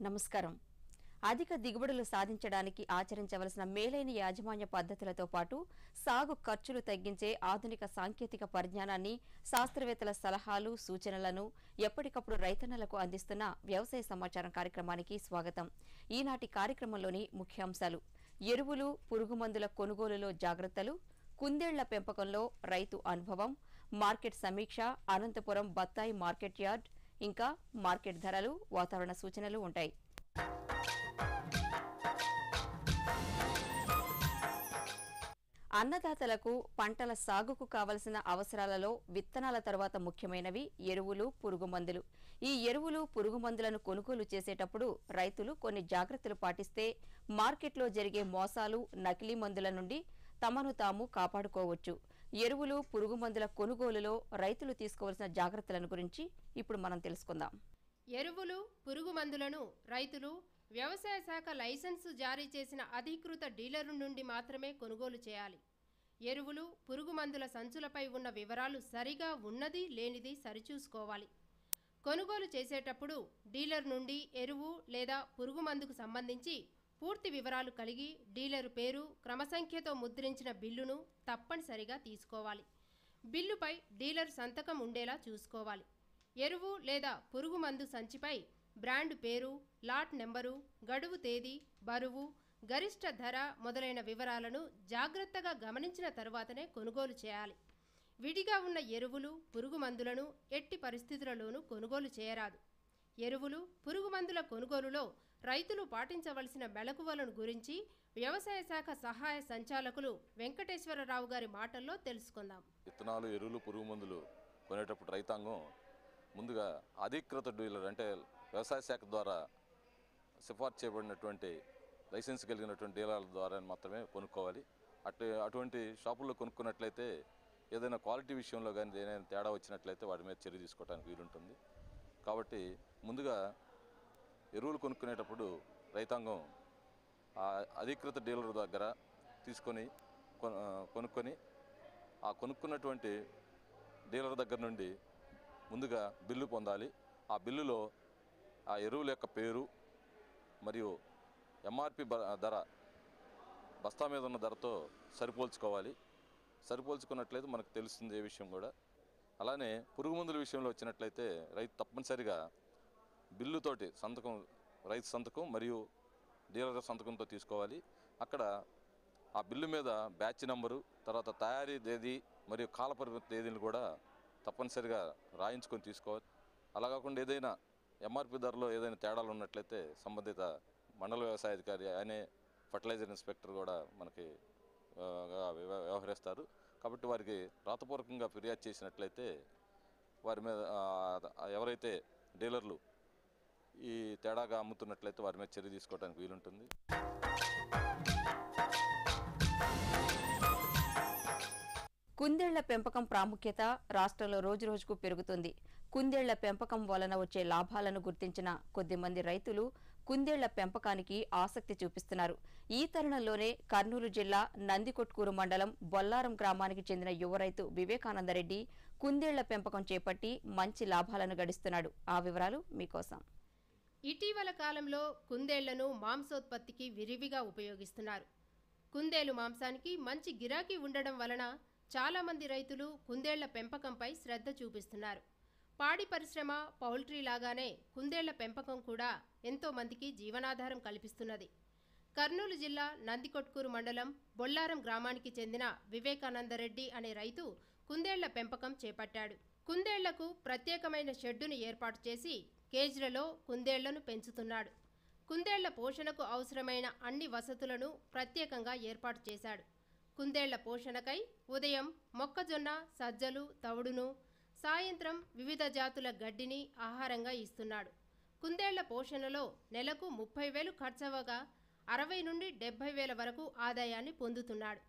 నమస్కారం. అధిక దిగుబడులు సాధించడానికి ఆచరించవలసిన మేలైన యాజమాన్య పద్ధతులతో పాటు సాగు ఖర్చులు తగ్గించే ఆధునిక సాంకేతిక పరిజ్ఞానాన్ని, శాస్త్రవేత్తల సలహాలు, సూచనలను ఎప్పటికప్పుడు రైతన్నలకు అందిస్తున్న వ్యవసాయ సమాచారం కార్యక్రమానికి స్వాగతం. ఈనాటి కార్యక్రమంలోని ముఖ్యాంశాలు: ఎరువులు, పురుగుమందుల కొనుగోలులో జాగ్రత్తలు, కుందేళ్ల పెంపకంలో రైతు అనుభవం, మార్కెట్ సమీక్ష, అనంతపురం బత్తాయి మార్కెట్ యార్డ్, ఇంకా మార్కెట్ ధరలు, వాతావరణ సూచనలు ఉంటాయి. అన్నదాతలకు పంటల సాగుకు కావలసిన అవసరాలలో విత్తనాల తర్వాత ముఖ్యమైనవి ఎరువులు, పురుగుమందులు. ఈ ఎరువులు, పురుగుమందులను కొనుగోలు చేసేటప్పుడు రైతులు కొన్ని జాగ్రత్తలు పాటిస్తే మార్కెట్లో జరిగే మోసాలు, నకిలీ మందుల నుండి తమను తాము కాపాడుకోవచ్చు. ఎరువులు, పురుగుమందుల కొనుగోలులో రైతులు తీసుకోవాల్సిన జాగ్రత్తలను గురించి ఇప్పుడు మనం తెలుసుకుందాం. ఎరువులు, పురుగుమందులను రైతులు వ్యవసాయ శాఖ లైసెన్సు జారీ చేసిన అధీకృత డీలరు నుండి మాత్రమే కొనుగోలు చేయాలి. ఎరువులు, పురుగుమందుల సంచులపై ఉన్న వివరాలు సరిగా ఉన్నది లేనిది సరిచూసుకోవాలి. కొనుగోలు చేసేటప్పుడు డీలర్ నుండి ఎరువు లేదా పురుగుమందుకు సంబంధించి పూర్తి వివరాలు కలిగి డీలరు పేరు, క్రమసంఖ్యతో ముద్రించిన బిల్లును తప్పనిసరిగా తీసుకోవాలి. బిల్లుపై డీలర్ సంతకం ఉండేలా చూసుకోవాలి. ఎరువు లేదా పురుగుమందు సంచిపై బ్రాండ్ పేరు, లాట్ నెంబరు, గడువు తేదీ, బరువు, గరిష్ట ధర మొదలైన వివరాలను జాగ్రత్తగా గమనించిన తరువాతనే కొనుగోలు చేయాలి. విడిగా ఉన్న ఎరువులు, పురుగుమందులను ఎట్టి పరిస్థితులలోనూ కొనుగోలు చేయరాదు. ఎరువులు, పురుగుమందుల కొనుగోలులో రైతులు పాటించవలసిన మెలకువలను గురించి వ్యవసాయ శాఖ సహాయ సంచాలకులు వెంకటేశ్వరరావు గారి మాటల్లో తెలుసుకుందాం. విత్తనాలు, ఎరువులు, పురుగుమందులు కొనేటప్పుడు రైతాంగం ముందుగా అధీకృత డీలర్ అంటే వ్యవసాయ శాఖ ద్వారా సిఫార్సు చేయబడినటువంటి లైసెన్స్ కలిగినటువంటి డీలర్ల ద్వారా మాత్రమే కొనుక్కోవాలి. అటువంటి షాపుల్లో కొనుక్కున్నట్లయితే ఏదైనా క్వాలిటీ విషయంలో కానీ ఏదైనా తేడా వచ్చినట్లయితే వాటి మీద చర్య తీసుకోవడానికి వీలుంటుంది. కాబట్టి ముందుగా ఎరువులు కొనుక్కునేటప్పుడు రైతాంగం అధీకృత డీలర్ దగ్గర కొనుక్కొని ఆ కొనుక్కున్నటువంటి డీలర్ దగ్గర నుండి ముందుగా బిల్లు పొందాలి. ఆ బిల్లులో ఆ ఎరువుల యొక్క పేరు మరియు ఎంఆర్పి ధర బస్తా మీద ఉన్న ధరతో సరిపోల్చుకోవాలి. సరిపోల్చుకున్నట్లయితే మనకు తెలుస్తుంది ఏ విషయం కూడా. అలానే పురుగుమందుల విషయంలో వచ్చినట్లయితే రైతు తప్పనిసరిగా బిల్లుతోటి సంతకం, రైతు సంతకం మరియు డీలర్ సంతకంతో తీసుకోవాలి. అక్కడ ఆ బిల్లు మీద బ్యాచ్ నెంబరు, తర్వాత తయారీ తేదీ మరియు కాలపరిమితి తేదీలు కూడా తప్పనిసరిగా రాయించుకొని తీసుకోవాలి. అలా కాకుండా ఏదైనా ఎంఆర్పి ధరలో ఏదైనా తేడాలు ఉన్నట్లయితే సంబంధిత మండల వ్యవసాయ అధికారి, ఆయనే ఫర్టిలైజర్ ఇన్స్పెక్టర్ కూడా మనకి వ్యవహరిస్తారు. కాబట్టి వారికి రాతపూర్వకంగా ఫిర్యాదు చేసినట్లయితే వారి మీద ఎవరైతే డీలర్లు ఈ తేడాగా అమ్ముతున్నట్లయితే వారి మీద చర్య తీసుకోవడానికి వీలుంటుంది. కుందేళ్ల పెంపకం ప్రాముఖ్యత రాష్ట్రంలో రోజురోజుకు పెరుగుతుంది. కుందేళ్ల పెంపకం వలన వచ్చే లాభాలను గుర్తించిన కొద్దిమంది రైతులు కుందేళ్ల పెంపకానికి ఆసక్తి చూపిస్తున్నారు. ఈ తరుణంలోనే కర్నూలు జిల్లా నందికొట్కూరు మండలం బొల్లారం గ్రామానికి చెందిన యువ రైతు వివేకానందరెడ్డి కుందేళ్ల పెంపకం చేపట్టి మంచి లాభాలను గడిస్తున్నాడు. ఆ వివరాలు మీకోసం. ఇటీవల కాలంలో కుందేళ్లను మాంసోత్పత్తికి విరివిగా ఉపయోగిస్తున్నారు. కుందేలు మాంసానికి మంచి గిరాకీ ఉండడం వలన చాలామంది రైతులు కుందేళ్ల పెంపకంపై శ్రద్ధ చూపిస్తున్నారు. పాడి పరిశ్రమ, పౌల్ట్రీ లాగానే కుందేళ్ల పెంపకం కూడా ఎంతో మందికి జీవనాధారం కల్పిస్తున్నది. కర్నూలు జిల్లా నందికొట్కూరు మండలం బొల్లారం గ్రామానికి చెందిన వివేకానందరెడ్డి అనే రైతు కుందేళ్ల పెంపకం చేపట్టాడు. కుందేళ్లకు ప్రత్యేకమైన షెడ్డును ఏర్పాటు చేసి కేజ్లలో కుందేళ్లను పెంచుతున్నాడు. కుందేళ్ల పోషణకు అవసరమైన అన్ని వసతులను ప్రత్యేకంగా ఏర్పాటు చేశాడు. కుందేళ్ల పోషణకై ఉదయం మొక్కజొన్న, సజ్జలు, తవుడును, సాయంత్రం వివిధ జాతుల గడ్డిని ఆహారంగా ఇస్తున్నాడు. కుందేళ్ల పోషణలో నెలకు 30,000 ఖర్చవగా 60 నుండి 70,000 వరకు ఆదాయాన్ని పొందుతున్నాడు.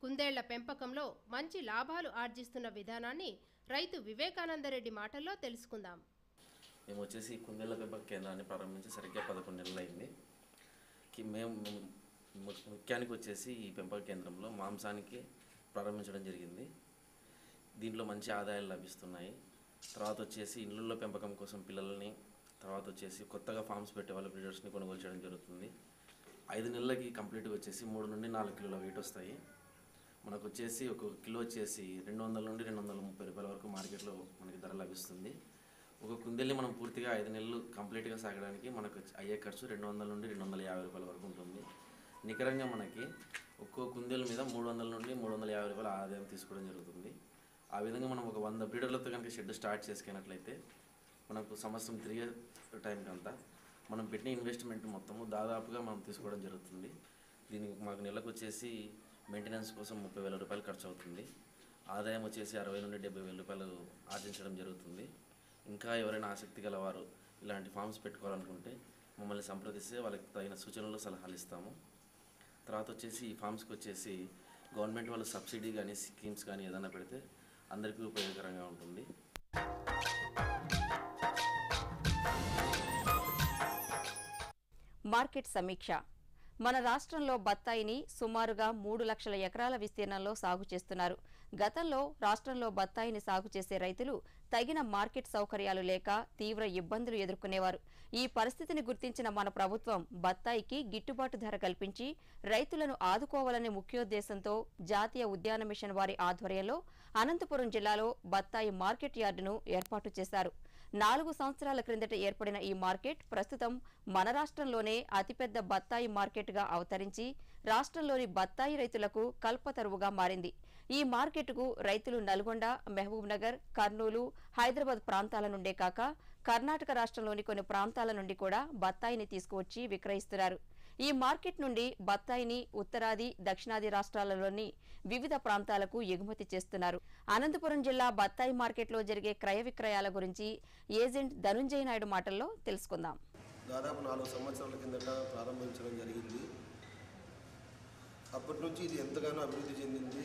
కుందేళ్ల పెంపకంలో మంచి లాభాలు ఆర్జిస్తున్న విధానాన్ని రైతు వివేకానందరెడ్డి మాటల్లో తెలుసుకుందాం. మేము వచ్చేసి కుందేళ్ల పెంపక కేంద్రాన్ని ప్రారంభించి సరిగ్గా 11 నెలలు అయింది. మేము ముఖ్యానికి వచ్చేసి ఈ పెంపక కేంద్రంలో మాంసానికి ప్రారంభించడం జరిగింది. దీంట్లో మంచి ఆదాయాలు లభిస్తున్నాయి. తర్వాత వచ్చేసి ఇళ్ళల్లో పెంపకం కోసం పిల్లల్ని తర్వాత వచ్చేసి కొత్తగా ఫామ్స్ పెట్టే వాళ్ళ బ్రీడర్స్ని కొనుగోలు చేయడం జరుగుతుంది. 5 నెలలకి కంప్లీట్గా వచ్చేసి 3 నుండి 4 కిలోల వెయిట్ వస్తాయి. మనకు వచ్చేసి ఒక కిలో వచ్చేసి 200 నుండి 230 రూపాయల వరకు మార్కెట్లో మనకి ధర లభిస్తుంది. ఒక కుందేల్ని మనం పూర్తిగా 5 నెలలు కంప్లీట్గా సాగడానికి మనకు అయ్యే ఖర్చు 200 నుండి 250 రూపాయల వరకు ఉంటుంది. నికరంగా మనకి ఒక్కో కుందేలు మీద 300 నుండి 350 రూపాయల ఆదాయం తీసుకోవడం జరుగుతుంది. ఆ విధంగా మనం ఒక 100 బ్రీడర్లతో కనుక షెడ్ స్టార్ట్ చేసుకున్నట్లయితే మనకు సంవత్సరం తిరిగే టైంకి అంతా మనం పెట్టిన ఇన్వెస్ట్మెంట్ మొత్తము దాదాపుగా మనం తీసుకోవడం జరుగుతుంది. దీనికి మాకు నెలకు వచ్చేసి మెయింటెనెన్స్ కోసం 30,000 రూపాయలు ఖర్చు అవుతుంది. ఆదాయం వచ్చేసి 60 నుండి 70,000 రూపాయలు ఆర్జించడం జరుగుతుంది. ఇంకా ఎవరైనా ఆసక్తి గలవారు ఇలాంటి ఫామ్స్ పెట్టుకోవాలనుకుంటే మమ్మల్ని సంప్రదిస్తే వాళ్ళకి తగిన సూచనలు సలహాలు ఇస్తాము. తర్వాత వచ్చేసి ఈ ఫామ్స్కి వచ్చేసి గవర్నమెంట్ వాళ్ళు సబ్సిడీ కానీ స్కీమ్స్ కానీ ఏదైనా పెడితే అందరికీ ఉపయోగకరంగా ఉంటుంది. మార్కెట్ సమీక్ష. మన రాష్ట్రంలో బత్తాయిని సుమారుగా 3 లక్షల ఎకరాల విస్తీర్ణంలో సాగు చేస్తున్నారు. గతంలో రాష్ట్రంలో బత్తాయిని సాగు చేసే రైతులు తగిన మార్కెట్ సౌకర్యాలు లేక తీవ్ర ఇబ్బందులు ఎదుర్కొనేవారు. ఈ పరిస్థితిని గుర్తించిన మన ప్రభుత్వం బత్తాయికి గిట్టుబాటు ధర కల్పించి రైతులను ఆదుకోవాలనే ముఖ్యోద్దేశంతో జాతీయ ఉద్యాన మిషన్ వారి ఆధ్వర్యంలో అనంతపురం జిల్లాలో బత్తాయి మార్కెట్ యార్డును ఏర్పాటు చేశారు. 4 సంవత్సరాల క్రిందట ఏర్పడిన ఈ మార్కెట్ ప్రస్తుతం మన రాష్ట్రంలోనే అతిపెద్ద బత్తాయి మార్కెట్గా అవతరించి రాష్ట్రంలోని బత్తాయి రైతులకు కల్పతరువుగా మారింది. ఈ మార్కెట్కు రైతులు నల్గొండ, మహబూబ్ నగర్, కర్నూలు, హైదరాబాద్ ప్రాంతాల నుండే కాక కర్ణాటక రాష్ట్రంలోని కొన్ని ప్రాంతాల నుండి కూడా బత్తాయిని తీసుకువచ్చి విక్రయిస్తున్నారు. ఈ మార్కెట్ నుండి బత్తాయిని ఉత్తరాది, దక్షిణాది రాష్ట్రాలలోని వివిధ ప్రాంతాలకు ఎగుమతి చేస్తున్నారు. అనంతపురం జిల్లా బత్తాయి మార్కెట్లో జరిగే క్రయ విక్రయాల గురించి ఏజెంట్ ధనుంజయ నాయుడు మాటల్లో తెలుసుకుందాం. దాదాపు 4 సంవత్సరాల కిందట ప్రారంభించడం జరిగింది. అప్పటి నుంచి ఇది ఎంతగానో అభివృద్ధి చెందింది.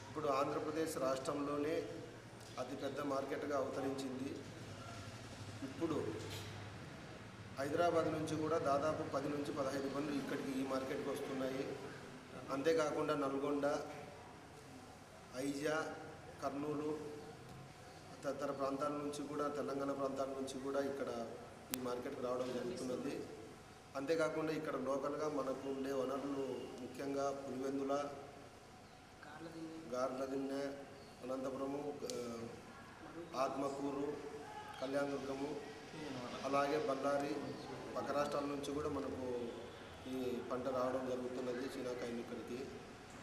ఇప్పుడు ఆంధ్రప్రదేశ్ రాష్ట్రంలోనే అతిపెద్ద మార్కెట్గా అవతరించింది. ఇప్పుడు హైదరాబాద్ నుంచి కూడా దాదాపు 10 నుంచి 15 బండ్లు ఇక్కడికి ఈ మార్కెట్కి వస్తున్నాయి. అంతేకాకుండా నల్గొండ, ఐజా, కర్నూలు తదితర ప్రాంతాల నుంచి కూడా, తెలంగాణ ప్రాంతాల నుంచి కూడా ఇక్కడ ఈ మార్కెట్కి రావడం జరుగుతున్నది. అంతేకాకుండా ఇక్కడ లోకల్గా మనకు ఉండే వనరులు ముఖ్యంగా పులివెందుల, గార్లదిన్నె, అనంతపురము, ఆత్మకూరు, కళ్యాణదుర్గము, అలాగే బళ్ళారి, పక్క రాష్ట్రాల నుంచి కూడా మనకు ఈ పంట రావడం జరుగుతున్నది. చీనాకాయలు ఇక్కడికి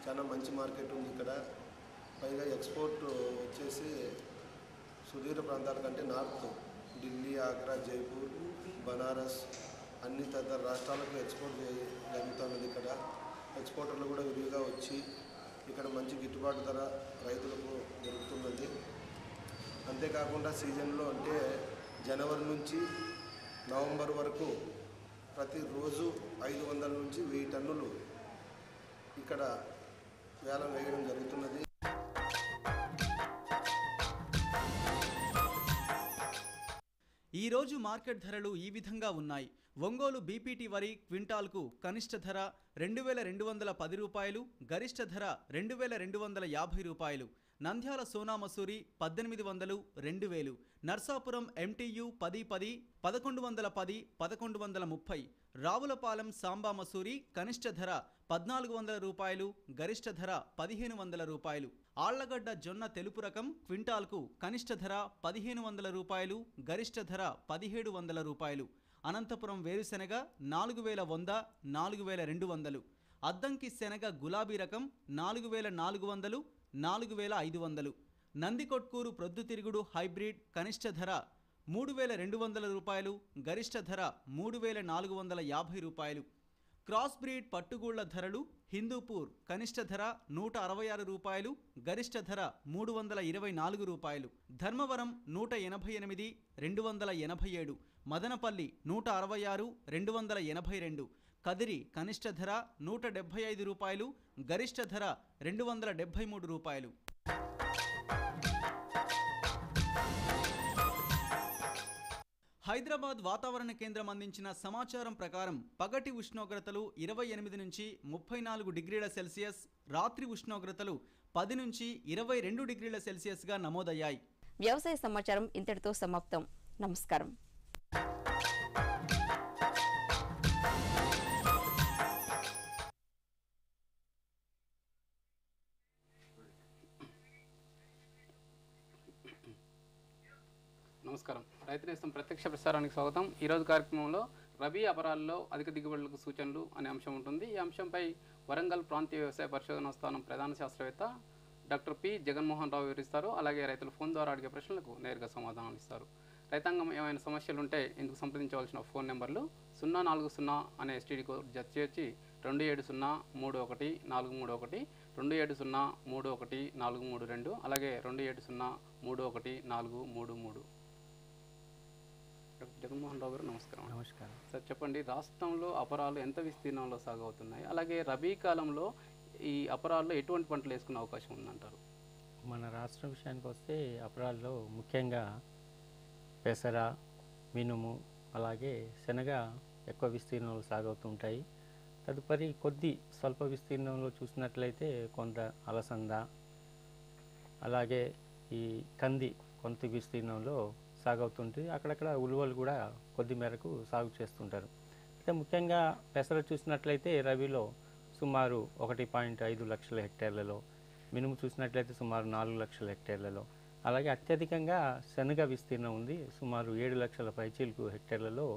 చాలా మంచి మార్కెట్ ఉంది ఇక్కడ. పైగా ఎక్స్పోర్ట్ వచ్చేసి సుదూర ప్రాంతాల కంటే నార్త్ ఢిల్లీ, ఆగ్రా, జైపూర్, బనారస్ అన్ని తదితర రాష్ట్రాలకు ఎక్స్పోర్ట్ జరుగుతున్నది. ఇక్కడ ఎక్స్పోర్టర్లు కూడా విరివిగా వచ్చి ఇక్కడ మంచి గిట్టుబాటు ధర రైతులకు దొరుకుతున్నది. అంతేకాకుండా సీజన్లో అంటే జనవరి నుంచి నవంబర్ వరకు ప్రతిరోజు 500 నుంచి 1000 టన్నులు ఇక్కడ వేలం వేయడం జరుగుతున్నది. ఈరోజు మార్కెట్ ధరలు ఈ విధంగా ఉన్నాయి. ఒంగోలు బీపీటీ వరి క్వింటాల్కు కనిష్ట ధర 2210 రూపాయలు, గరిష్ట ధర 2250 రూపాయలు. నంద్యాల సోనా మసూరి 1800, 2000. నర్సాపురం ఎంటీయు 1010, 1110, 1130. రావులపాలెం సాంబా మసూరి కనిష్ట ధర 1400 రూపాయలు, గరిష్ట ధర 1500 రూపాయలు. ఆళ్లగడ్డ జొన్న తెలుపు రకం క్వింటాల్కు కనిష్ట ధర 1500 రూపాయలు, గరిష్ట ధర 1700 రూపాయలు. అనంతపురం వేరుశెనగ 4100, 4200. అద్దంకి శనగ గులాబీ రకం 4400, 4500. నందికొట్కూరు ప్రొద్దుతిరుగుడు హైబ్రిడ్ కనిష్ట ధర 3200 రూపాయలు, గరిష్ట ధర 3450 రూపాయలు. క్రాస్ బ్రీడ్ పట్టుగూళ్ల ధరలు హిందూపూర్ కనిష్ట ధర 166 రూపాయలు, గరిష్ట ధర 324 రూపాయలు. ధర్మవరం 188, 287. మదనపల్లి 166, 282. కదిరి కనిష్ట ధర 175 రూపాయలు, గరిష్ట ధర 273 రూపాయలు. హైదరాబాద్ వాతావరణ కేంద్రం అందించిన సమాచారం ప్రకారం పగటి ఉష్ణోగ్రతలు 28 నుంచి 34 డిగ్రీల సెల్సియస్, రాత్రి ఉష్ణోగ్రతలు 10 నుంచి 22 డిగ్రీల సెల్సియస్గా నమోదయ్యాయి. వ్యవసాయ సమాచారం ఇంతటితో సమాప్తం. నమస్కారం. నమస్కారం. రైతు నేస్తం ప్రత్యక్ష ప్రసారానికి స్వాగతం. ఈరోజు కార్యక్రమంలో రబీ అపరాలలో అధిక దిగుబడులకు సూచనలు అనే అంశం ఉంటుంది. ఈ అంశంపై వరంగల్ ప్రాంతీయ వ్యవసాయ పరిశోధనా స్థానం ప్రధాన శాస్త్రవేత్త డాక్టర్ పి జగన్మోహన్ రావు వివరిస్తారు. అలాగే రైతులు ఫోన్ ద్వారా అడిగే ప్రశ్నలకు నేరుగా సమాధానాలు ఇస్తారు. రైతాంగం ఏమైనా సమస్యలు ఉంటే ఇందుకు సంప్రదించవలసిన ఫోన్ నెంబర్లు 040 అనే ఎస్టీడీ కోడ్ జత చేర్చి 270-31-431, 270-31-432, అలాగే 270-31-433. డాక్టర్ జగన్మోహన్ రావు గారు నమస్కారం. నమస్కారం సార్, చెప్పండి, రాష్ట్రంలో అపరాలు ఎంత విస్తీర్ణంలో సాగు అవుతున్నాయి? అలాగే రబీ కాలంలో ఈ అపరాల్లో ఎటువంటి పంటలు వేసుకునే అవకాశం ఉందంటారు? మన రాష్ట్రం విషయానికి వస్తే అపరాల్లో ముఖ్యంగా పెసర, మినుము, అలాగే శనగ ఎక్కువ విస్తీర్ణంలో సాగవుతుంటాయి. తదుపరి కొద్ది స్వల్ప విస్తీర్ణంలో చూసినట్లయితే కొంత అలసంద, అలాగే ఈ కంది కొంత విస్తీర్ణంలో సాగవుతుంటుంది. అక్కడక్కడ ఉలువలు కూడా కొద్ది మేరకు సాగు చేస్తుంటారు. అయితే ముఖ్యంగా పెసర చూసినట్లయితే రబీలో సుమారు 1.5 లక్షల హెక్టేర్లలో, మినుము చూసినట్లయితే సుమారు 4 లక్షల హెక్టేర్లలో, అలాగే అత్యధికంగా శనగ విస్తీర్ణం ఉంది. సుమారు 7 లక్షల పైచీలకు హెక్టేర్లలో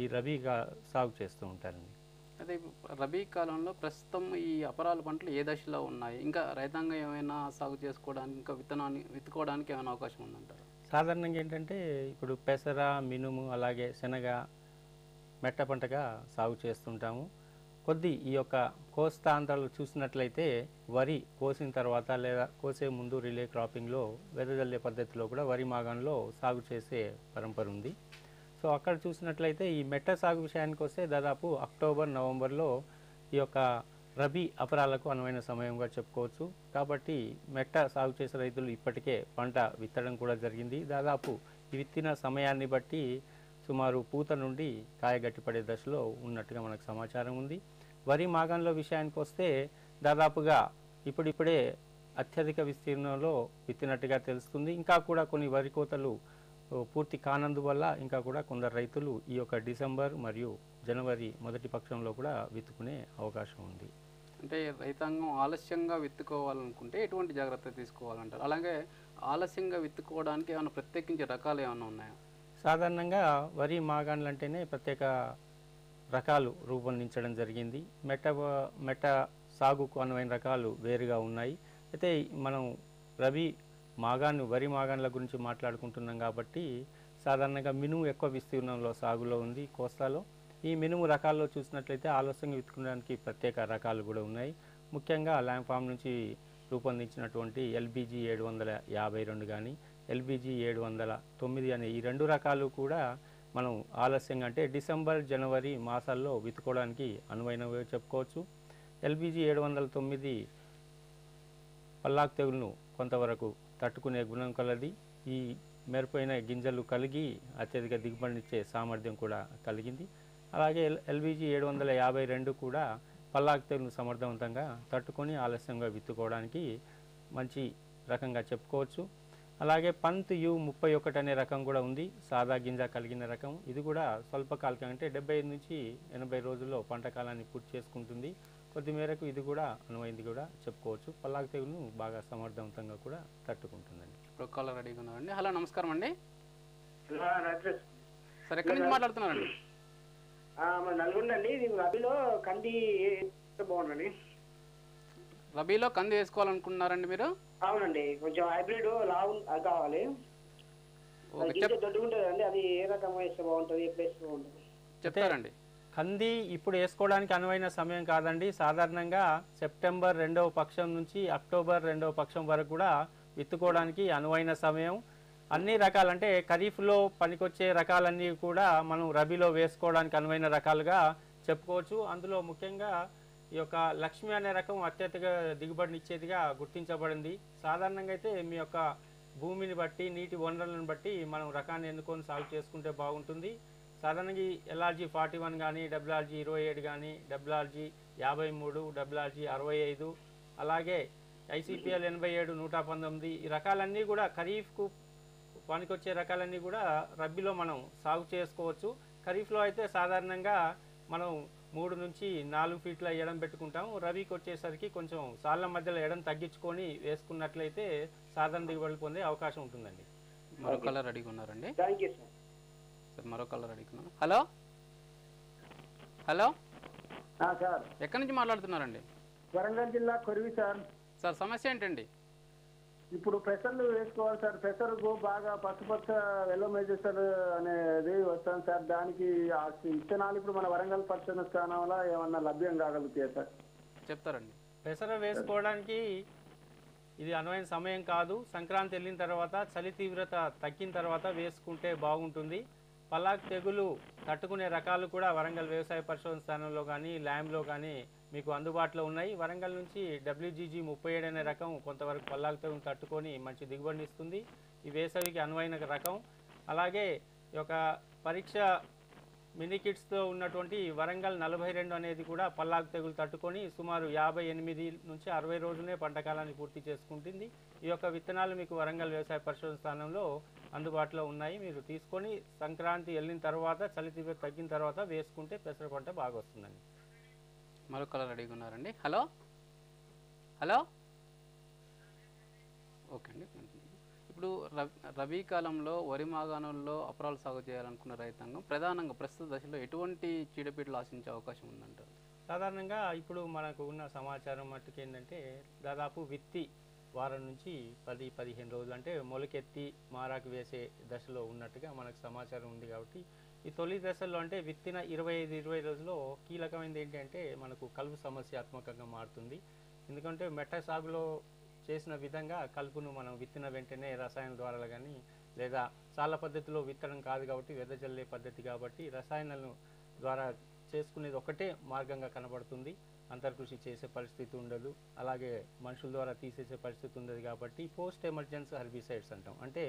ఈ రబీగా సాగు చేస్తూ ఉంటారండి. అదే రబీ కాలంలో ప్రస్తుతం ఈ అపరాల పంటలు ఏ దశలో ఉన్నాయి? ఇంకా రైతాంగం ఏమైనా సాగు చేసుకోవడానికి, ఇంకా విత్తుకోవడానికి ఏమైనా అవకాశం ఉందంటారు? సాధారణంగా ఏంటంటే ఇప్పుడు పెసర, మినుము, అలాగే శనగ మెట్ట పంటగా సాగు చేస్తుంటాము. కొద్ది ఈ యొక్క కోస్తాంధ్రాలు చూసినట్లయితే వరి కోసిన తర్వాత లేదా కోసే ముందు రిలే క్రాపింగ్లో వెదజల్లే పద్ధతిలో కూడా వరి మాగాణంలో సాగు చేసే పరంపర ఉంది. సో అక్కడ చూసినట్లయితే ఈ మెట్ట సాగు విషయానికి వస్తే దాదాపు అక్టోబర్, నవంబర్లో ఈ యొక్క రబీ అపరాలకు అనువైన సమయంగా చెప్పుకోవచ్చు. కాబట్టి మెట్ట సాగు చేసే రైతులు ఇప్పటికే పంట విత్తడం కూడా జరిగింది. దాదాపు ఈ విత్తిన సమయాన్ని బట్టి సుమారు పూత నుండి కాయ గట్టిపడే దశలో ఉన్నట్టుగా మనకు సమాచారం ఉంది. వరి మాగంలో విషయానికి వస్తే దాదాపుగా ఇప్పుడిప్పుడే అత్యధిక విస్తీర్ణంలో విత్తినట్టుగా తెలుస్తుంది. ఇంకా కూడా కొన్ని వరి కోతలు పూర్తి కానందువల్ల ఇంకా కూడా కొందరు రైతులు ఈ యొక్క డిసెంబర్ మరియు జనవరి మొదటి పక్షంలో కూడా విత్తుకునే అవకాశం ఉంది. అంటే రైతాంగం ఆలస్యంగా విత్తుకోవాలనుకుంటే ఎటువంటి జాగ్రత్త తీసుకోవాలంటారు? అలాగే ఆలస్యంగా విత్తుకోవడానికి ఏమైనా ప్రత్యేకించే రకాలు ఏమైనా ఉన్నాయా? సాధారణంగా వరి మాగాణలు అంటేనే ప్రత్యేక రకాలు రూపొందించడం జరిగింది. మెట్ట సాగుకు అనువైన రకాలు వేరుగా ఉన్నాయి. అయితే మనం రబీ వరి మాగాణల గురించి మాట్లాడుకుంటున్నాం కాబట్టి సాధారణంగా మినుము ఎక్కువ విస్తీర్ణంలో సాగులో ఉంది కోస్తాలో. ఈ మినుము రకాల్లో చూసినట్లయితే ఆలస్యంగా విత్తుకోవడానికి ప్రత్యేక రకాలు కూడా ఉన్నాయి. ముఖ్యంగా ల్యాండ్ ఫామ్ నుంచి రూపొందించినటువంటి LBG 752 కానీ LBG 709 అనే ఈ రెండు రకాలు కూడా మనం ఆలస్యంగా అంటే డిసెంబర్, జనవరి మాసాల్లో విత్తుకోవడానికి అనువైనవి చెప్పుకోవచ్చు. LBG 709 పల్లాకు తెగులును కొంతవరకు తట్టుకునే గుణం కలది. ఈ మెరుపైన గింజలు కలిగి అత్యధిక దిగుబడినిచ్చే సామర్థ్యం కూడా కలిగింది. అలాగే LBG 752 కూడా పల్లాకు తెగులును సమర్థవంతంగా తట్టుకొని ఆలస్యంగా విత్తుకోవడానికి మంచి రకంగా చెప్పుకోవచ్చు. అలాగే పంత్ U31 అనే రకం కూడా ఉంది, సాదా గింజ కలిగిన రకం. ఇది కూడా స్వల్పకాలికం అంటే 75 నుంచి 80 రోజుల్లో పంట కాలాన్ని పూర్తి చేసుకుంటుంది. కొద్ది మేరకు ఇది కూడా అనువైంది కూడా చెప్పుకోవచ్చు. పల్లాకు తెగులును బాగా సమర్థవంతంగా కూడా తట్టుకుంటుందండి. ఇప్పుడు కాలర్ రెడీగా ఉన్నారండి. హలో, నమస్కారం అండి. సార్, ఎక్కడి హలో. నుంచి మాట్లాడుతున్నారండి? నల్గొండ అండి. ఇది రబీలో కంది బాగుందండి. రబీలో కంది వేసుకోవాలనుకుంటున్నారండి మీరు? అవునండి, కొంచెం హైబ్రిడ్ లావు అది కావాలి. ఓకే, గింజ దొడ్డుకుంటుందండి. అది ఏ రకం వేస్తే బాగుంటుంది, ఎప్పుడు వేస్తే బాగుంటుంది? చెప్తారండి. కంది ఇప్పుడు వేసుకోవడానికి అనువైన సమయం కాదండి. సాధారణంగా సెప్టెంబర్ 2వ పక్షం నుంచి అక్టోబర్ 2వ పక్షం వరకు కూడా విత్తుకోవడానికి అనువైన సమయం. అన్ని రకాలంటే ఖరీఫ్లో పనికొచ్చే రకాలన్నీ కూడా మనం రబీలో వేసుకోవడానికి అనువైన రకాలుగా చెప్పుకోవచ్చు. అందులో ముఖ్యంగా ఈ యొక్క లక్ష్మి అనే రకం అత్యధిక దిగుబడినిచ్చేదిగా గుర్తించబడింది. సాధారణంగా అయితే మీ యొక్క భూమిని బట్టి, నీటి వనరులను బట్టి మనం రకాన్ని ఎన్నుకొని సాగు చేసుకుంటే బాగుంటుంది. సాధారణంగా LRG 41 కానీ, WRG 27 కానీ, WRG 53, WRG 65, అలాగే ICPL 87, 119 ఈ రకాలన్నీ కూడా ఖరీఫ్కు పనికొచ్చే రకాలన్నీ కూడా రబీలో మనం సాగు చేసుకోవచ్చు. ఖరీఫ్లో అయితే సాధారణంగా మనం 3 నుంచి 4 ఫీట్ల ఎడం పెట్టుకుంటాము. రబీకి వచ్చేసరికి కొంచెం సాళ్ళ మధ్యలో ఎడం తగ్గించుకొని వేసుకున్నట్లయితే సాధారణ దిగుబడులు పొందే అవకాశం ఉంటుందండి. మరో కలర్ రెడీగా ఉన్నారండి. Thank you sir. సార్ మరో కలర్ రెడీగా ఉన్నారు. హలో హలో సార్ ఎక్కడి నుంచి మాట్లాడుతున్నారండి? వరంగల్ జిల్లా కొరివి సార్. సార్ సమస్య ఏంటండి? ఇప్పుడు పెసర్లు వేసుకోవాలి సార్. పెసరుకు బాగా పచ్చ వెల్లోమైజేషన్ అనేది వస్తాను సార్. దానికి ఆ విత్తనాలు ఇప్పుడు మన వరంగల్ పరిశోధన స్థానంలో ఏమన్నా లభ్యం కాగలుగుతాయి సార్? చెప్తారండి. పెసర వేసుకోవడానికి ఇది అనువైన సమయం కాదు. సంక్రాంతి వెళ్ళిన తర్వాత చలి తీవ్రత తగ్గిన తర్వాత వేసుకుంటే బాగుంటుంది. పల్లాకు తెగులు తట్టుకునే రకాలు కూడా వరంగల్ వ్యవసాయ పరిశోధన స్థానంలో కానీ ల్యాబ్లో కానీ మీకు అందుబాటులో ఉన్నాయి. వరంగల్ నుంచి WGG 37 అనే రకం కొంతవరకు పల్లాకు తెగులు తట్టుకొని మంచి దిగుబడిని ఇస్తుంది. ఈ వేసవికి అనువైన రకం. అలాగే ఈ యొక్క పరీక్ష మినీ కిట్స్తో ఉన్నటువంటి వరంగల్ 42 అనేది కూడా పల్లాకు తెగులు తట్టుకొని సుమారు 58 నుంచి 60 రోజులనే పంట కాలాన్ని పూర్తి చేసుకుంటుంది. ఈ యొక్క విత్తనాలు మీకు వరంగల్ వ్యవసాయ పరిశోధన స్థానంలో అందుబాటులో ఉన్నాయి. మీరు తీసుకొని సంక్రాంతి వెళ్ళిన తర్వాత చలి తీవ్రత తగ్గిన తర్వాత వేసుకుంటే పెసర పంట బాగా వస్తుందండి. మరో కలర్ రెడీగా ఉన్నారండి. హలో హలో ఓకే అండి. ఇప్పుడు రబీ కాలంలో వరి మాగాణంలో అపరాలు సాగు చేయాలనుకున్న రైతాంగం ప్రధానంగా ప్రస్తుత దశలో ఎటువంటి చీడపీడలు ఆశించే అవకాశం ఉందంటారు? సాధారణంగా ఇప్పుడు మనకు ఉన్న సమాచారం మట్టుకు ఏంటంటే దాదాపు విత్తి వారం నుంచి 10-15 రోజులు అంటే మొలకెత్తి మారాకు వేసే దశలో ఉన్నట్టుగా మనకు సమాచారం ఉంది. కాబట్టి ఈ తొలి దశలో అంటే విత్తిన 25-20 రోజుల్లో కీలకమైనది ఏంటంటే మనకు కలుపు సమస్యాత్మకంగా మారుతుంది. ఎందుకంటే మెట్ట సాగులో చేసిన విధంగా కలుపును మనం విత్తిన వెంటనే రసాయన ద్వారా కానీ లేదా చాలా పద్ధతిలో విత్తడం కాదు కాబట్టి వెదజల్లే పద్ధతి కాబట్టి రసాయనాలను ద్వారా చేసుకునేది ఒకటే మార్గంగా కనబడుతుంది. అంతర్కృషి చేసే పరిస్థితి ఉండదు. అలాగే మనుషుల ద్వారా తీసేసే పరిస్థితి ఉండదు. కాబట్టి పోస్ట్ ఎమర్జెన్సీ హెర్బిసైడ్స్ అంటాం. అంటే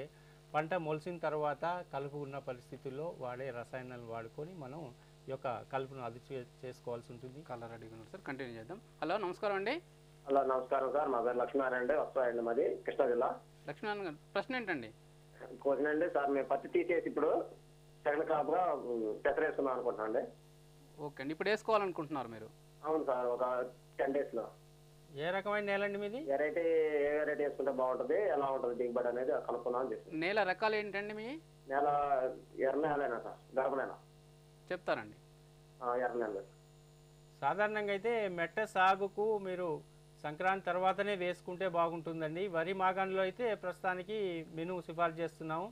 పంట మొలిసిన తర్వాత కలుపు ఉన్న పరిస్థితుల్లో వాడే రసాయనాలను వాడుకొని మనం ఈ యొక్క కలుపును అదుపు చేసుకోవాల్సి ఉంటుంది. కలర్ రెడీగా ఉన్నారు సార్, కంటిన్యూ చేద్దాం. హలో నమస్కారం అండి. హలో నమస్కారం సార్. మా పేరు లక్ష్మీనారాయణ అండి, వస్తాయండి మాది కృష్ణా జిల్లా. లక్ష్మీనారాయణ గారు ప్రశ్న ఏంటండి? క్వశ్చన్ అండి సార్, మేము పత్తి తీసేసి ఇప్పుడు సెకండ్ క్రాప్ గా పెసర వేసుకుందాం అనుకుంటున్నాం అండి. ఓకే అండి, ఇప్పుడు వేసుకోవాలనుకుంటున్నారు మీరు? అవును సార్, ఒక 10 days లో. ఏ రకమైన నేల అండి మీది? ఏ వెరైటీ వేసుకుంటే బాగుంటుంది, ఎలా ఉంటుంది దిగుబడి అనేది కనుక్కుందాం చేసి. నేల రకాలు ఏంటండి మీ? నేల ఎర్ర నేలైనా సార్, గర్భ నేల చెప్తారండి. ఎర్ర నేల సాధారణంగా అయితే మెట్ట సాగుకు మీరు సంక్రాంతి తర్వాతనే వేసుకుంటే బాగుంటుందండి. వరి మాగాణంలో అయితే ప్రస్తుతానికి మెను సిఫార్సు చేస్తున్నాము.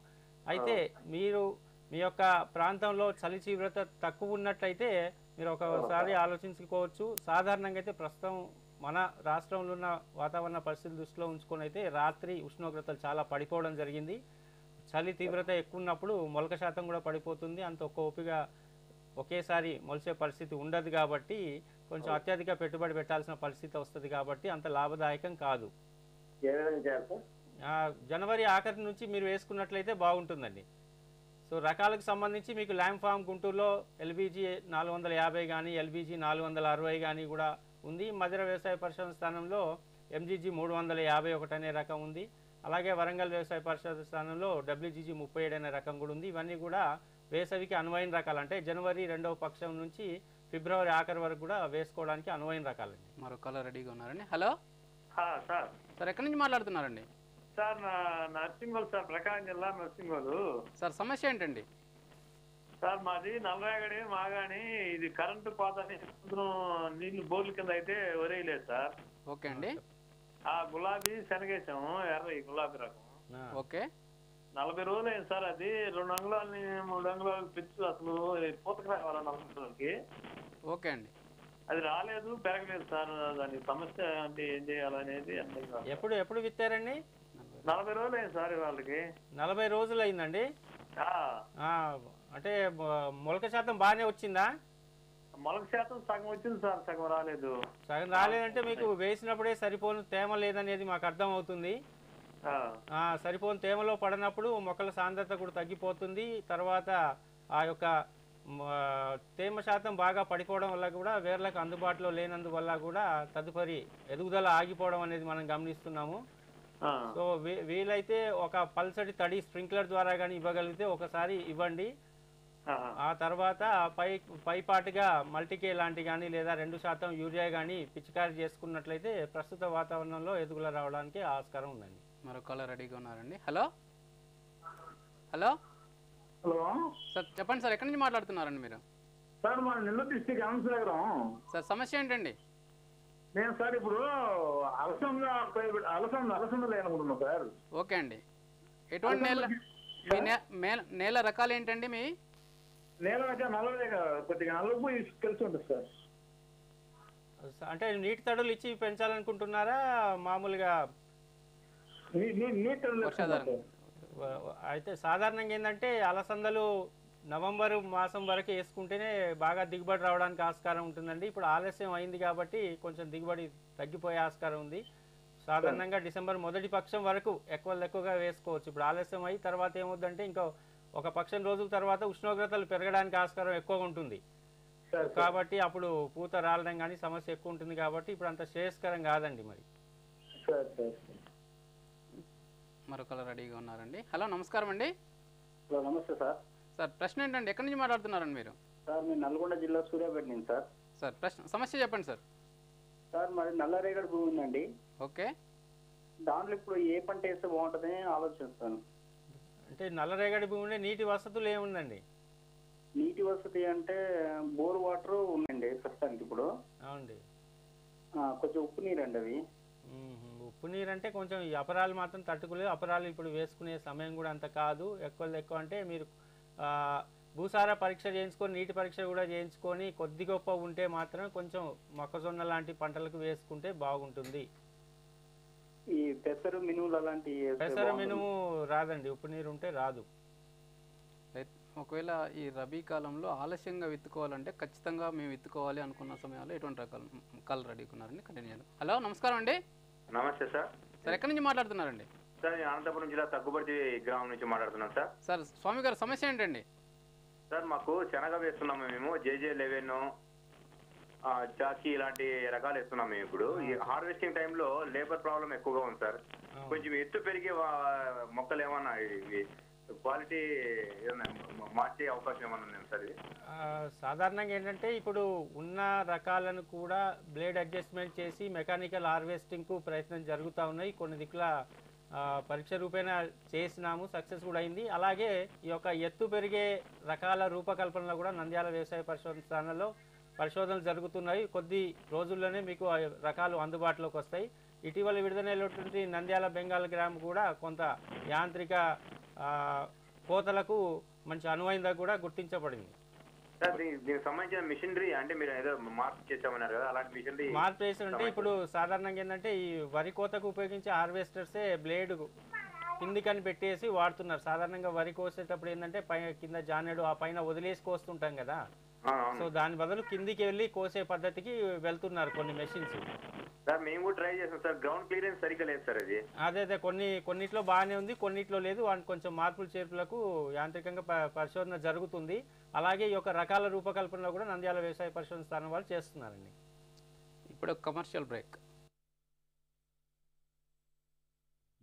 అయితే మీరు మీ యొక్క ప్రాంతంలో చలి తీవ్రత తక్కువ ఉన్నట్లయితే మీరు ఒకసారి ఆలోచించుకోవచ్చు. సాధారణంగా అయితే ప్రస్తుతం మన రాష్ట్రంలో ఉన్న వాతావరణ పరిస్థితులు దృష్టిలో ఉంచుకొని అయితే రాత్రి ఉష్ణోగ్రతలు చాలా పడిపోవడం జరిగింది. చలి తీవ్రత ఎక్కువ ఉన్నప్పుడు మొలక శాతం కూడా పడిపోతుంది. అంత ఓపిగా ఒకేసారి మొలిసే పరిస్థితి ఉండదు. కాబట్టి కొంచెం అత్యధిక పెట్టుబడి పెట్టాల్సిన పరిస్థితి వస్తుంది. కాబట్టి అంత లాభదాయకం కాదు. జనవరి ఆఖరి నుంచి మీరు వేసుకున్నట్లయితే బాగుంటుందండి. సో రకాలకు సంబంధించి మీకు ల్యాండ్ ఫామ్ గుంటూరులో LBG 450 కానీ LBG 460 కానీ కూడా ఉంది. మధిర వ్యవసాయ పరిశోధన స్థానంలో MGG 351 అనే రకం ఉంది. అలాగే వరంగల్ వ్యవసాయ పరిశోధన స్థానంలో WGG 37 అనే రకం కూడా ఉంది. ఇవన్నీ కూడా వేసవికి అనువైన రకాలు, అంటే జనవరి 2వ పక్షం నుంచి ఫిబ్రవరి ఆఖరి వరకు కూడా వేసుకోవడానికి అనువైన రకాలండి. మరో కలర్ రెడీగా ఉన్నారండి. Hello sir. సార్ ఎక్కడి నుంచి మాట్లాడుతున్నారండి? సార్ నర్సింగోలు సార్, ప్రకాశం జిల్లా నర్సింగోలు సార్. సమస్య ఏంటండి? సార్ మాది నల్లరేగడి మాగాని, ఇది కరెంటు పోతని నీళ్లు బోర్ల కింద అయితే వరేయలేదు సార్. ఓకే అండి. గులాబీ శనగేసాము, ఎర్ర గులాబీ రకం. ఓకే. 40 రోజులు అయింది సార్. అది 2 అంగుళాలని 3 అంగుళాలు పెంచు అసలు పూతకు రావాలి 40 రోజులకి. ఓకే అండి. అది రాలేదు, పెరగలేదు సార్. దానికి సమస్య అంటే ఏం చేయాలనేది అర్థం కాదు. ఎప్పుడు విత్తారండి? 40 రోజులు అయింది సార్. వాళ్ళకి 40 రోజులు అయిందండి. అంటే మొలక శాతం బాగానే వచ్చిందా? మొలక శాతం సగం వచ్చింది సార్, సగం రాలేదు. సగం రాలేదంటే మీకు వేసినప్పుడే సరిపోను తేమ లేదనేది మాకు అర్థం అవుతుంది. సరిపోని తేమలో పడినప్పుడు మొక్కల సాంద్రత కూడా తగ్గిపోతుంది. తర్వాత ఆ యొక్క తేమ శాతం బాగా పడిపోవడం వల్ల కూడా వేర్లకు అందుబాటులో లేనందువల్ల కూడా తదుపరి ఎదుగుదల ఆగిపోవడం అనేది మనం గమనిస్తున్నాము. సో వీలైతే ఒక పల్సటి తడి స్ప్రింక్లర్ ద్వారా కానీ ఇవ్వగలిగితే ఒకసారి ఇవ్వండి. ఆ తర్వాత పైపాటుగా మల్టీకే లాంటి కానీ లేదా 2% యూరియా కానీ పిచికారీ చేసుకున్నట్లయితే ప్రస్తుత వాతావరణంలో ఎదుగుదల రావడానికి ఆస్కారం ఉందండి. మరో కాలర్ రెడీగా ఉన్నారండి. హలో హలో హలో సార్ చెప్పండి సార్, ఎక్కడి నుంచి మాట్లాడుతున్నారండి మీరు? సార్ మా నెల్లూరు డిస్టిక్ అనంతసాగరం. సార్ సమస్య ఏంటండి? నేను సార్ ఇప్పుడు అలసంద లేనుకుంటున్నా సార్. ఓకే అండి, ఎటువంటి నేల నేల రకాలు ఏంటండి మీ? నేల నల్లదే, కొద్దిగా నలుపు కలిసి ఉంటుంది సార్. అంటే నీటి తడులు ఇచ్చి పెంచాలనుకుంటున్నారా మామూలుగా? అయితే సాధారణంగా ఏంటంటే అలసందలు నవంబర్ మాసం వరకు వేసుకుంటేనే బాగా దిగుబడి రావడానికి ఆస్కారం ఉంటుందండి. ఇప్పుడు ఆలస్యం అయింది కాబట్టి కొంచెం దిగుబడి తగ్గిపోయే ఆస్కారం ఉంది. సాధారణంగా డిసెంబర్ మొదటి పక్షం వరకు ఎక్కువగా వేసుకోవచ్చు. ఇప్పుడు ఆలస్యం అయ్యి తర్వాత ఏమవుతుందంటే ఇంకో ఒక పక్షం రోజుల తర్వాత ఉష్ణోగ్రతలు పెరగడానికి ఆస్కారం ఎక్కువగా ఉంటుంది కాబట్టి అప్పుడు పూత రాలడం కానీ సమస్య ఎక్కువ ఉంటుంది కాబట్టి ఇప్పుడు అంత శ్రేయస్కరం కాదండి. మరి మరొకరు రెడీగా ఉన్నారండి. హలో నమస్కారం అండి. హలో నమస్తే సార్. సార్ ప్రశ్న ఏంటండి, ఎక్కడి నుంచి మాట్లాడుతున్నారండి మీరు? సార్ మీరు నల్గొండ జిల్లా సూర్యాపేట నుంచి సార్. సార్ ప్రశ్న సమస్య చెప్పండి సార్. సార్ మరి నల్లరేగడి భూమి ఉందండి. ఓకే, దాంట్లో ఇప్పుడు ఏ పంట వేస్తే బాగుంటుందని ఆలోచిస్తాను. అంటే నల్లరేగడి భూమిలో నీటి వసతులు ఏముందండి? నీటి వసతి అంటే బోర్ వాటర్ ఉందండి ప్రస్తుతానికి ఇప్పుడు. అవునండి, కొంచెం ఉప్పు నీరు అండి అవి. ఉప్పు నీరు అంటే కొంచెం ఈ అపరాలు మాత్రం తట్టుకోలేదు. అపరాలు ఇప్పుడు వేసుకునే సమయం కూడా అంత కాదు. ఎక్కువ అంటే మీరు భూసార పరీక్ష చేయించుకొని నీటి పరీక్ష కూడా చేయించుకొని కొద్ది గొప్ప ఉంటే మాత్రం కొంచెం మొక్కజొన్న లాంటి పంటలకు వేసుకుంటే బాగుంటుంది. ఈ పెసరు మినుములు అలాంటి పెసరు మినుము రాదండి, ఉప్పు నీరు ఉంటే రాదు. ఒకవేళ ఈ రబీ కాలంలో ఆలస్యంగా విత్తుకోవాలంటే ఖచ్చితంగా మేము విత్తుకోవాలి అనుకున్న సమయంలో ఎటువంటి రకాలు రెడీగా ఉన్నారండి? కంటిన్యూ చేయండి. హలో నమస్కారం అండి. నమస్తే సార్. సార్ ఎక్కడి నుంచి మాట్లాడుతున్నారండి? సార్ నేను అనంతపురం జిల్లా తగ్గుబడి గ్రామం నుంచి మాట్లాడుతున్నాను సార్. సార్ స్వామి గారు సమస్య ఏంటండి? సార్ మాకు శనగ వేస్తున్నాము మేము, JJ11 చాకీ ఇలాంటి రకాలు వేస్తున్నాము మేము. ఇప్పుడు ఈ హార్వెస్టింగ్ టైంలో లేబర్ ప్రాబ్లం ఎక్కువగా ఉంది సార్. కొంచెం ఎత్తు పెరిగి మొక్కలు ఏమన్నా క్వాలిటీ మార్చే అవకాశం ఏమన్నా ఉంది సార్? సాధారణంగా ఏంటంటే ఇప్పుడు ఉన్న రకాలను కూడా బ్లేడ్ అడ్జస్ట్మెంట్ చేసి మెకానికల్ హార్వెస్టింగ్కు ప్రయత్నం జరుగుతూ ఉన్నాయి. కొన్ని దిక్కుల పరీక్ష రూపేణ చేసినాము, సక్సెస్ కూడా అయింది. అలాగే ఈ యొక్క ఎత్తు పెరిగే రకాల రూపకల్పనలో కూడా నంద్యాల వ్యవసాయ పరిశోధన స్థానంలో పరిశోధనలు జరుగుతున్నాయి. కొద్ది రోజుల్లోనే మీకు రకాలు అందుబాటులోకి వస్తాయి. ఇటీవల విడుదలైనటువంటి నంద్యాల బెంగాల్ గ్రామ్ కూడా కొంత యాంత్రిక కోతలకు మంచి అనువైందా కూడా గుర్తించబడింది. సార్ దీనికి సంబంధించిన మిషనరీ అంటే మీరు ఏదో మార్పు చేసామన్నారు కదా, అలాంటి మిషనరీ మార్పు చేస్తుంటే ఇప్పుడు సాధారణంగా ఏంటంటే ఈ వరి కోతకు ఉపయోగించే హార్వెస్టర్సే బ్లేడ్ కిందికని పెట్టేసి వాడుతున్నారు. సాధారణంగా వరి కోసేటప్పుడు ఏంటంటే కింద జానెడు ఆ పైన వదిలేసి కోస్తుంటాం కదా, సో దాని బదులు కిందికి వెళ్ళి కోసే పద్ధతికి వెళ్తున్నారు కొన్ని మెషిన్స్. సార్ మేము కూడా ట్రై చేసాం సార్, గ్రౌండ్ క్లియరెన్స్ సరిగ్గా లేదు సార్ అది. అదే కొన్నిట్లో బాగానే ఉంది, కొన్నిట్లో లేదు. కొంచెం మార్పులు చేర్పులకు యాంత్రికంగా పరిశోధన జరుగుతుంది. అలాగే ఈ యొక్క రకాల రూపకల్పనలో కూడా నంద్యాల వ్యవసాయ పరిశోధన స్థానం వాళ్ళు చేస్తున్నారండి. ఇప్పుడు కమర్షియల్ బ్రేక్.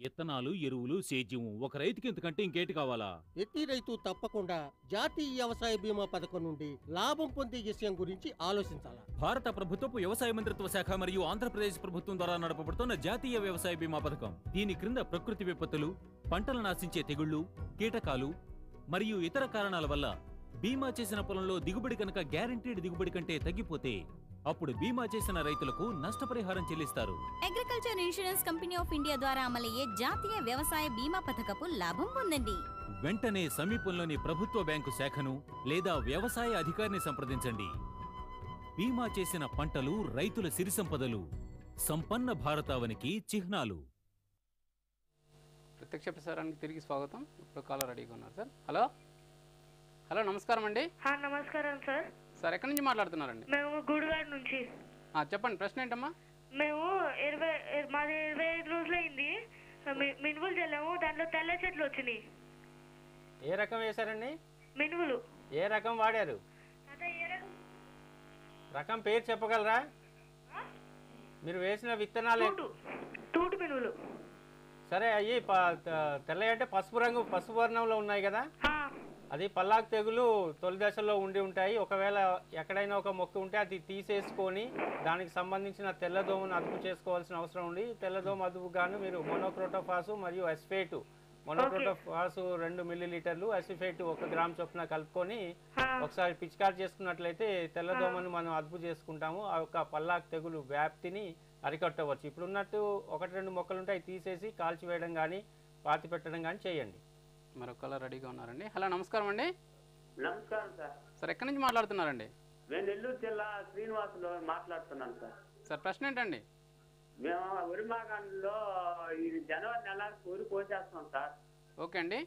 ఇత్తనాలు, ఎరువులు, సేద్యం ఒక రైతుకి ఇంతకంటే ఇంకేటి కావాలా? ప్రతి రైతు తప్పకుండా జాతీయ వ్యవసాయ బీమా పథకం నుండి లాభం పొందే విషయం గురించి ఆలోచించాలా. భారత ప్రభుత్వపు వ్యవసాయ మంత్రిత్వ శాఖ మరియు ఆంధ్రప్రదేశ్ ప్రభుత్వం ద్వారా నడపబడుతున్న జాతీయ వ్యవసాయ బీమా పథకం. దీని క్రింద ప్రకృతి విపత్తులు, పంటలు నాశించే తెగుళ్లు, కీటకాలు మరియు ఇతర కారణాల వల్ల బీమా చేసిన పొలంలో దిగుబడి కనుక గ్యారంటీడ్ దిగుబడి కంటే తగ్గిపోతే అప్పుడు బీమా చేసిన రైతులకు నష్టపరిహారం చెల్లిస్తారు. Agriculture insurance company of India ద్వారా అమలయ్యే జాతీయ వ్యవసాయ బీమా పథకపు లాభం పొందండి. వెంటనే సమీపంలోని ప్రభుత్వ బ్యాంకు శాఖను లేదా వ్యవసాయ అధికారిని సంప్రదించండి. బీమా చేసిన పంటలు రైతుల సిరి సంపదలు, సంపన్న భారతావనికి చిహ్నాలు. ప్రత్యక్ష ప్రసారానికి తిరిగి స్వాగతం. ఇప్పుడు కాలర్ రెడీగా ఉన్నారు సార్. హలో నమస్కారం అండి. నమస్కారం సార్. సార్ ఎక్కడి నుంచి మాట్లాడుతున్నారండి? మేము గూడుగాడ్ నుంచి. చెప్పండి ప్రశ్న ఏంటమ్మా? మేము మాది 25 రోజులు అయింది, మినువులు చల్లాము, దాంట్లో తెల్ల చెట్లు వచ్చినాయి. ఏ రకం వేశారండి? మినువులు. ఏ రకం వాడారు? రకం పేరు చెప్పగలరా? మీరు వేసిన విత్తనాలు తూటు మినువులు. సరే, అయ్యి తెల్ల అంటే పసుపు వర్ణంలో ఉన్నాయి కదా, అది పల్లాకు తెగులు తొలి దశలో ఉండి ఉంటాయి. ఒకవేళ ఎక్కడైనా ఒక మొక్క ఉంటే అది తీసేసుకొని దానికి సంబంధించిన తెల్లదోమను అదుపు చేసుకోవాల్సిన అవసరం ఉంది. తెల్లదోమ అదుపు గాను మీరు మోనోక్రోటోఫాసు మరియు ఎస్ఫేటు మోనోక్రోటోఫాస్ 2 మిల్లీలీటర్లు, అసిఫేట్ 1 గ్రామ్ చొప్పున కలుపుకొని ఒకసారి పిచికారి చేసుకున్నట్లయితే తెల్లదోమను మనం అదుపు చేసుకుంటాము. ఆ యొక్క పల్లాకు తెగులు వ్యాప్తిని అరికట్టవచ్చు. ఇప్పుడున్నట్టు 1-2 మొక్కలు ఉంటాయి, తీసేసి కాల్చివేయడం కానీ పాతి పెట్టడం కానీ చేయండి. మరొకలా రెడీగా ఉన్నారండి. హలో, నమస్కారం అండి. నమస్కారం సార్. సార్ ఎక్కడి నుంచి మాట్లాడుతున్నారండి? నేను నెల్లూరు జిల్లా శ్రీనివాసులు మాట్లాడుతున్నాను సార్. సార్ ప్రశ్న ఏంటండి? మేము ఉరిమాగంలో ఇది జనవరి నెల ఊరి కోసేస్తాం సార్. ఓకే అండి.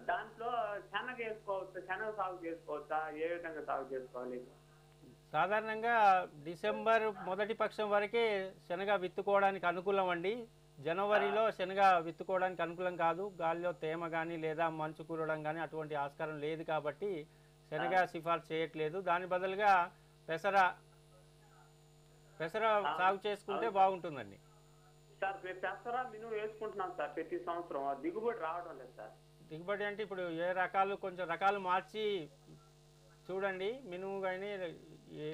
దాంట్లో శనగ వేసుకోవచ్చా, శనగ సాగు చేసుకోవచ్చా, ఏ విధంగా సాగు చేసుకోవాలి? సాధారణంగా డిసెంబర్ మొదటి పక్షం వరకే శనగ విత్తుకోవడానికి అనుకూలం అండి. జనవరిలో శనగ విత్తుకోవడానికి అనుకూలం కాదు. గాలిలో తేమ కానీ లేదా మంచు కురవడం కానీ అటువంటి ఆస్కారం లేదు కాబట్టి శనగ సిఫార్సు చేయట్లేదు. దాని బదులుగా పెసర సాగు చేసుకుంటే బాగుంటుందండి. సార్ పెసర మినుము వేసుకుంటున్నాం సార్ ప్రతి సంవత్సరం, దిగుబడి రావడం లేదు సార్. దిగుబడి అంటే ఇప్పుడు ఏ రకాలు, కొంచెం రకాలు మార్చి చూడండి. మినుము కానీ ఈ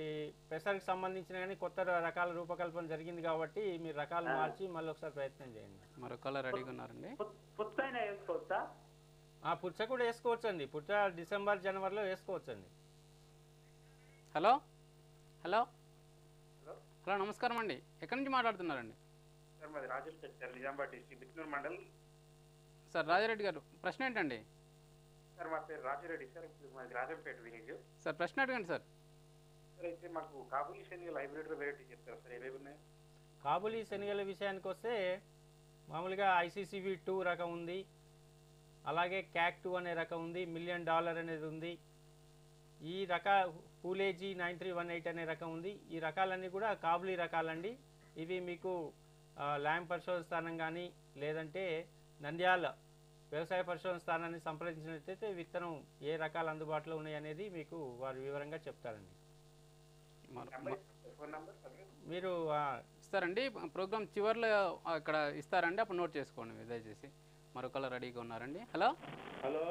పెసరకు సంబంధించిన కానీ కొత్త రకాల రూపకల్పన జరిగింది కాబట్టి మీరు రకాలు మార్చి మళ్ళీ ఒకసారి ప్రయత్నం చేయండి. మరొకలా రెడీగా ఉన్నారండి. పుచ్చైనా వేసుకోవచ్చా? పుచ్చ కూడా వేసుకోవచ్చండి. పుచ్చ డిసెంబర్ జనవరిలో వేసుకోవచ్చండి. హలో హలో హలో, నమస్కారం అండి. ఎక్కడి నుంచి మాట్లాడుతున్నారండి? సార్ మాది Rajampet sir, Nizamabad district Bhiknoor mandal. Sir Rajareddy గారు ప్రశ్న ఏంటండి? సార్ మా పేరు రాజారెడ్డి సార్, మాది రాజంపేట విలేజ్. సార్ ప్రశ్న అడగండి సార్. సార్ అయితే మాకు కాబూలీ శనగల హైబ్రిడ్ వెరైటీ చెప్తారు సార్, ఏవేవి ఉన్నాయి? కాబూలీ శనగల విషయానికి వస్తే మామూలుగా ICCV 2 రకం ఉంది, అలాగే CAC 2 అనే రకం ఉంది, $1 మిలియన్ అనేది ఉంది. ఈ పూలేజీ 9318 అనే రకం ఉంది. ఈ రకాలన్నీ కూడా కాబూలీ రకాలండి. ఇవి మీకు ల్యాండ్ పరిశోధన స్థానం కానీ లేదంటే నంద్యాల వ్యవసాయ పరిశోధన స్థానాన్ని సంప్రదించినట్లయితే విత్తనం ఏ రకాలు అందుబాటులో ఉన్నాయి అనేది మీకు వారు వివరంగా చెప్తారండి. మీరు ఇస్తారండి, ప్రోగ్రామ్ చివరిలో ఇక్కడ ఇస్తారండి, అప్పుడు నోట్ చేసుకోండి దయచేసి. మరొకలా రెడీగా ఉన్నారండి. హలో హలో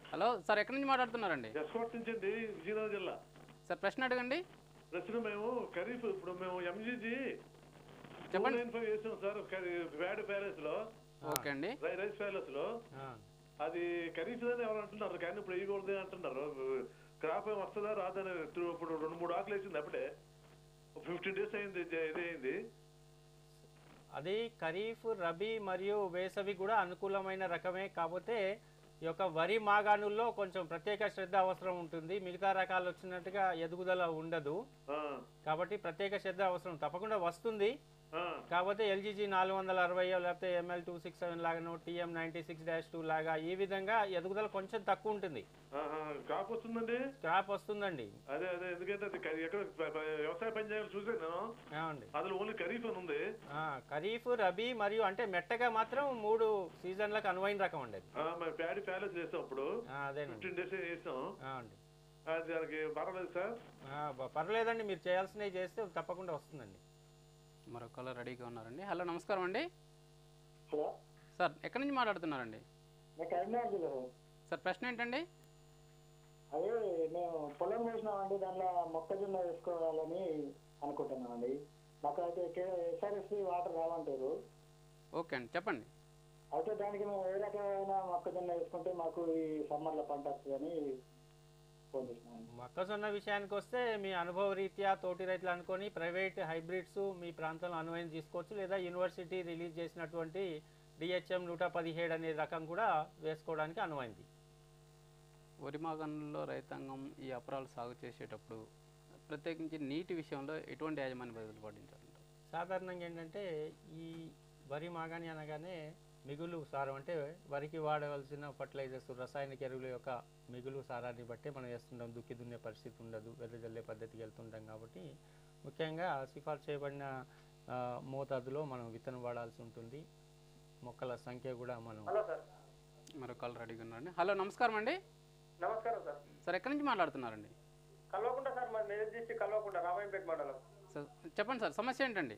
హలో, సార్ ఎక్కడి నుంచి మాట్లాడుతున్నారండి? నుంచి అండి, విజయనగరం జిల్లా. సార్ ప్రశ్న అడగండి. ప్రశ్న మేము ఖరీఫ్ ఇప్పుడు మేము MGG చెప్పండి. 295 వేసాం సార్ వ్యాడ్ ప్యాలెస్ లో. ఓకే అండి. రైస్ ప్యాలెస్ లో అది ఖరీఫ్ అని ఎవరు అంటున్నారు, కానీ ఇప్పుడు వేయకూడదు అంటున్నారు. క్రాప్ ఏమి వస్తుందా రాదని ఇప్పుడు 2-3 ఆకులు వేసింది, అప్పుడే 15 days అయింది, ఇదైంది. అది ఖరీఫ్, రబీ మరియు వేసవి కూడా అనుకూలమైన రకమే. కాకపోతే ఈ యొక్క వరి మాగాణుల్లో కొంచెం ప్రత్యేక శ్రద్ధ అవసరం ఉంటుంది. మిగతా రకాలు వచ్చినట్టుగా ఎదుగుదల ఉండదు కాబట్టి ప్రత్యేక శ్రద్ధ అవసరం తప్పకుండా వస్తుంది. కాకపోతే LGG 460 లేకపోతే ML 267 లాగాను, TM 96-2 లాగా ఈ విధంగా ఎదుగుదల కొంచెం తక్కువ ఉంటుంది. క్రాప్ వస్తుందండి, క్రాప్ వస్తుందండి. అదే అదే ఎందుకంటే ఎక్కడ వ్యవసాయ పంచాయతీలు చూసాను నేను, అందులో ఓన్లీ ఖరీఫ్ అని ఉంది. ఖరీఫ్, రబీ మరియు అంటే మెట్టగా మాత్రం 3 సీజన్లకు అనువైన రకం అండి. ప్యాడీ ప్యాలెస్ చేస్తాం అప్పుడు 15 days వేసాం. దానికి పర్వాలేదు సార్? పర్వాలేదండి, మీరు చేయాల్సినవి చేస్తే తప్పకుండా వస్తుందండి. మరొకలా రెడీగా ఉన్నారండి. హలో నమస్కారం అండి. హలో సార్ ఎక్కడి నుంచి మాట్లాడుతున్నారండి? కరీంనగర్ జిల్లా సార్ ప్రశ్న ఏంటండి? అదే మేము పొలం వేసినామండి, దానిలో మొక్కజొన్న వేసుకోవాలని అనుకుంటున్నామండి. మాకు అయితే SRSP వాటర్ రావంటారు. ఓకే అండి, చెప్పండి. అయితే దానికి మేము ఏ రకమైన మొక్కజొన్న వేసుకుంటే మాకు ఈ సమ్మర్లో పంట వస్తుందని ఫోన్ చేసినాం. మొక్కజొన్న విషయానికి వస్తే మీ అనుభవ రీత్యా తోటి రైతులు అనుకొని ప్రైవేట్ హైబ్రిడ్స్ మీ ప్రాంతంలో అనువైన తీసుకోవచ్చు, లేదా యూనివర్సిటీ రిలీజ్ చేసినటువంటి DHM 117 అనే రకం కూడా వేసుకోవడానికి అనువైంది. వరి మాగాణంలో రైతాంగం ఈ అపరాలు సాగు చేసేటప్పుడు ప్రత్యేకించి నీటి విషయంలో ఎటువంటి యాజమాన్య పద్ధతులు పాటించాలంటారు? సాధారణంగా ఏంటంటే ఈ వరి మాగాణి అనగానే మిగులు సారం అంటే వరికి వాడవలసిన ఫర్టిలైజర్స్, రసాయనిక ఎరువుల యొక్క మిగులు సారాన్ని బట్టే మనం వేస్తుంటాం. దుక్కి దున్నే పరిస్థితి ఉండదు, వెదజల్లే పద్ధతికి వెళ్తుంటాం కాబట్టి ముఖ్యంగా సిఫార్సు చేయబడిన మోతాదులో మనం విత్తనం వాడాల్సి ఉంటుంది. మొక్కల సంఖ్య కూడా మనం మరొక రెడీగా ఉన్నారండి. హలో నమస్కారం అండి. నమస్కారం సార్. సార్ ఎక్కడి నుంచి మాట్లాడుతున్నారండి? కల్వకుంట సార్, మా మెదక్ డిస్ట్రిక్ట్ కల్వకుంట, రామాయంపేట మండలం. సార్ చెప్పండి సార్, సమస్య ఏంటండి?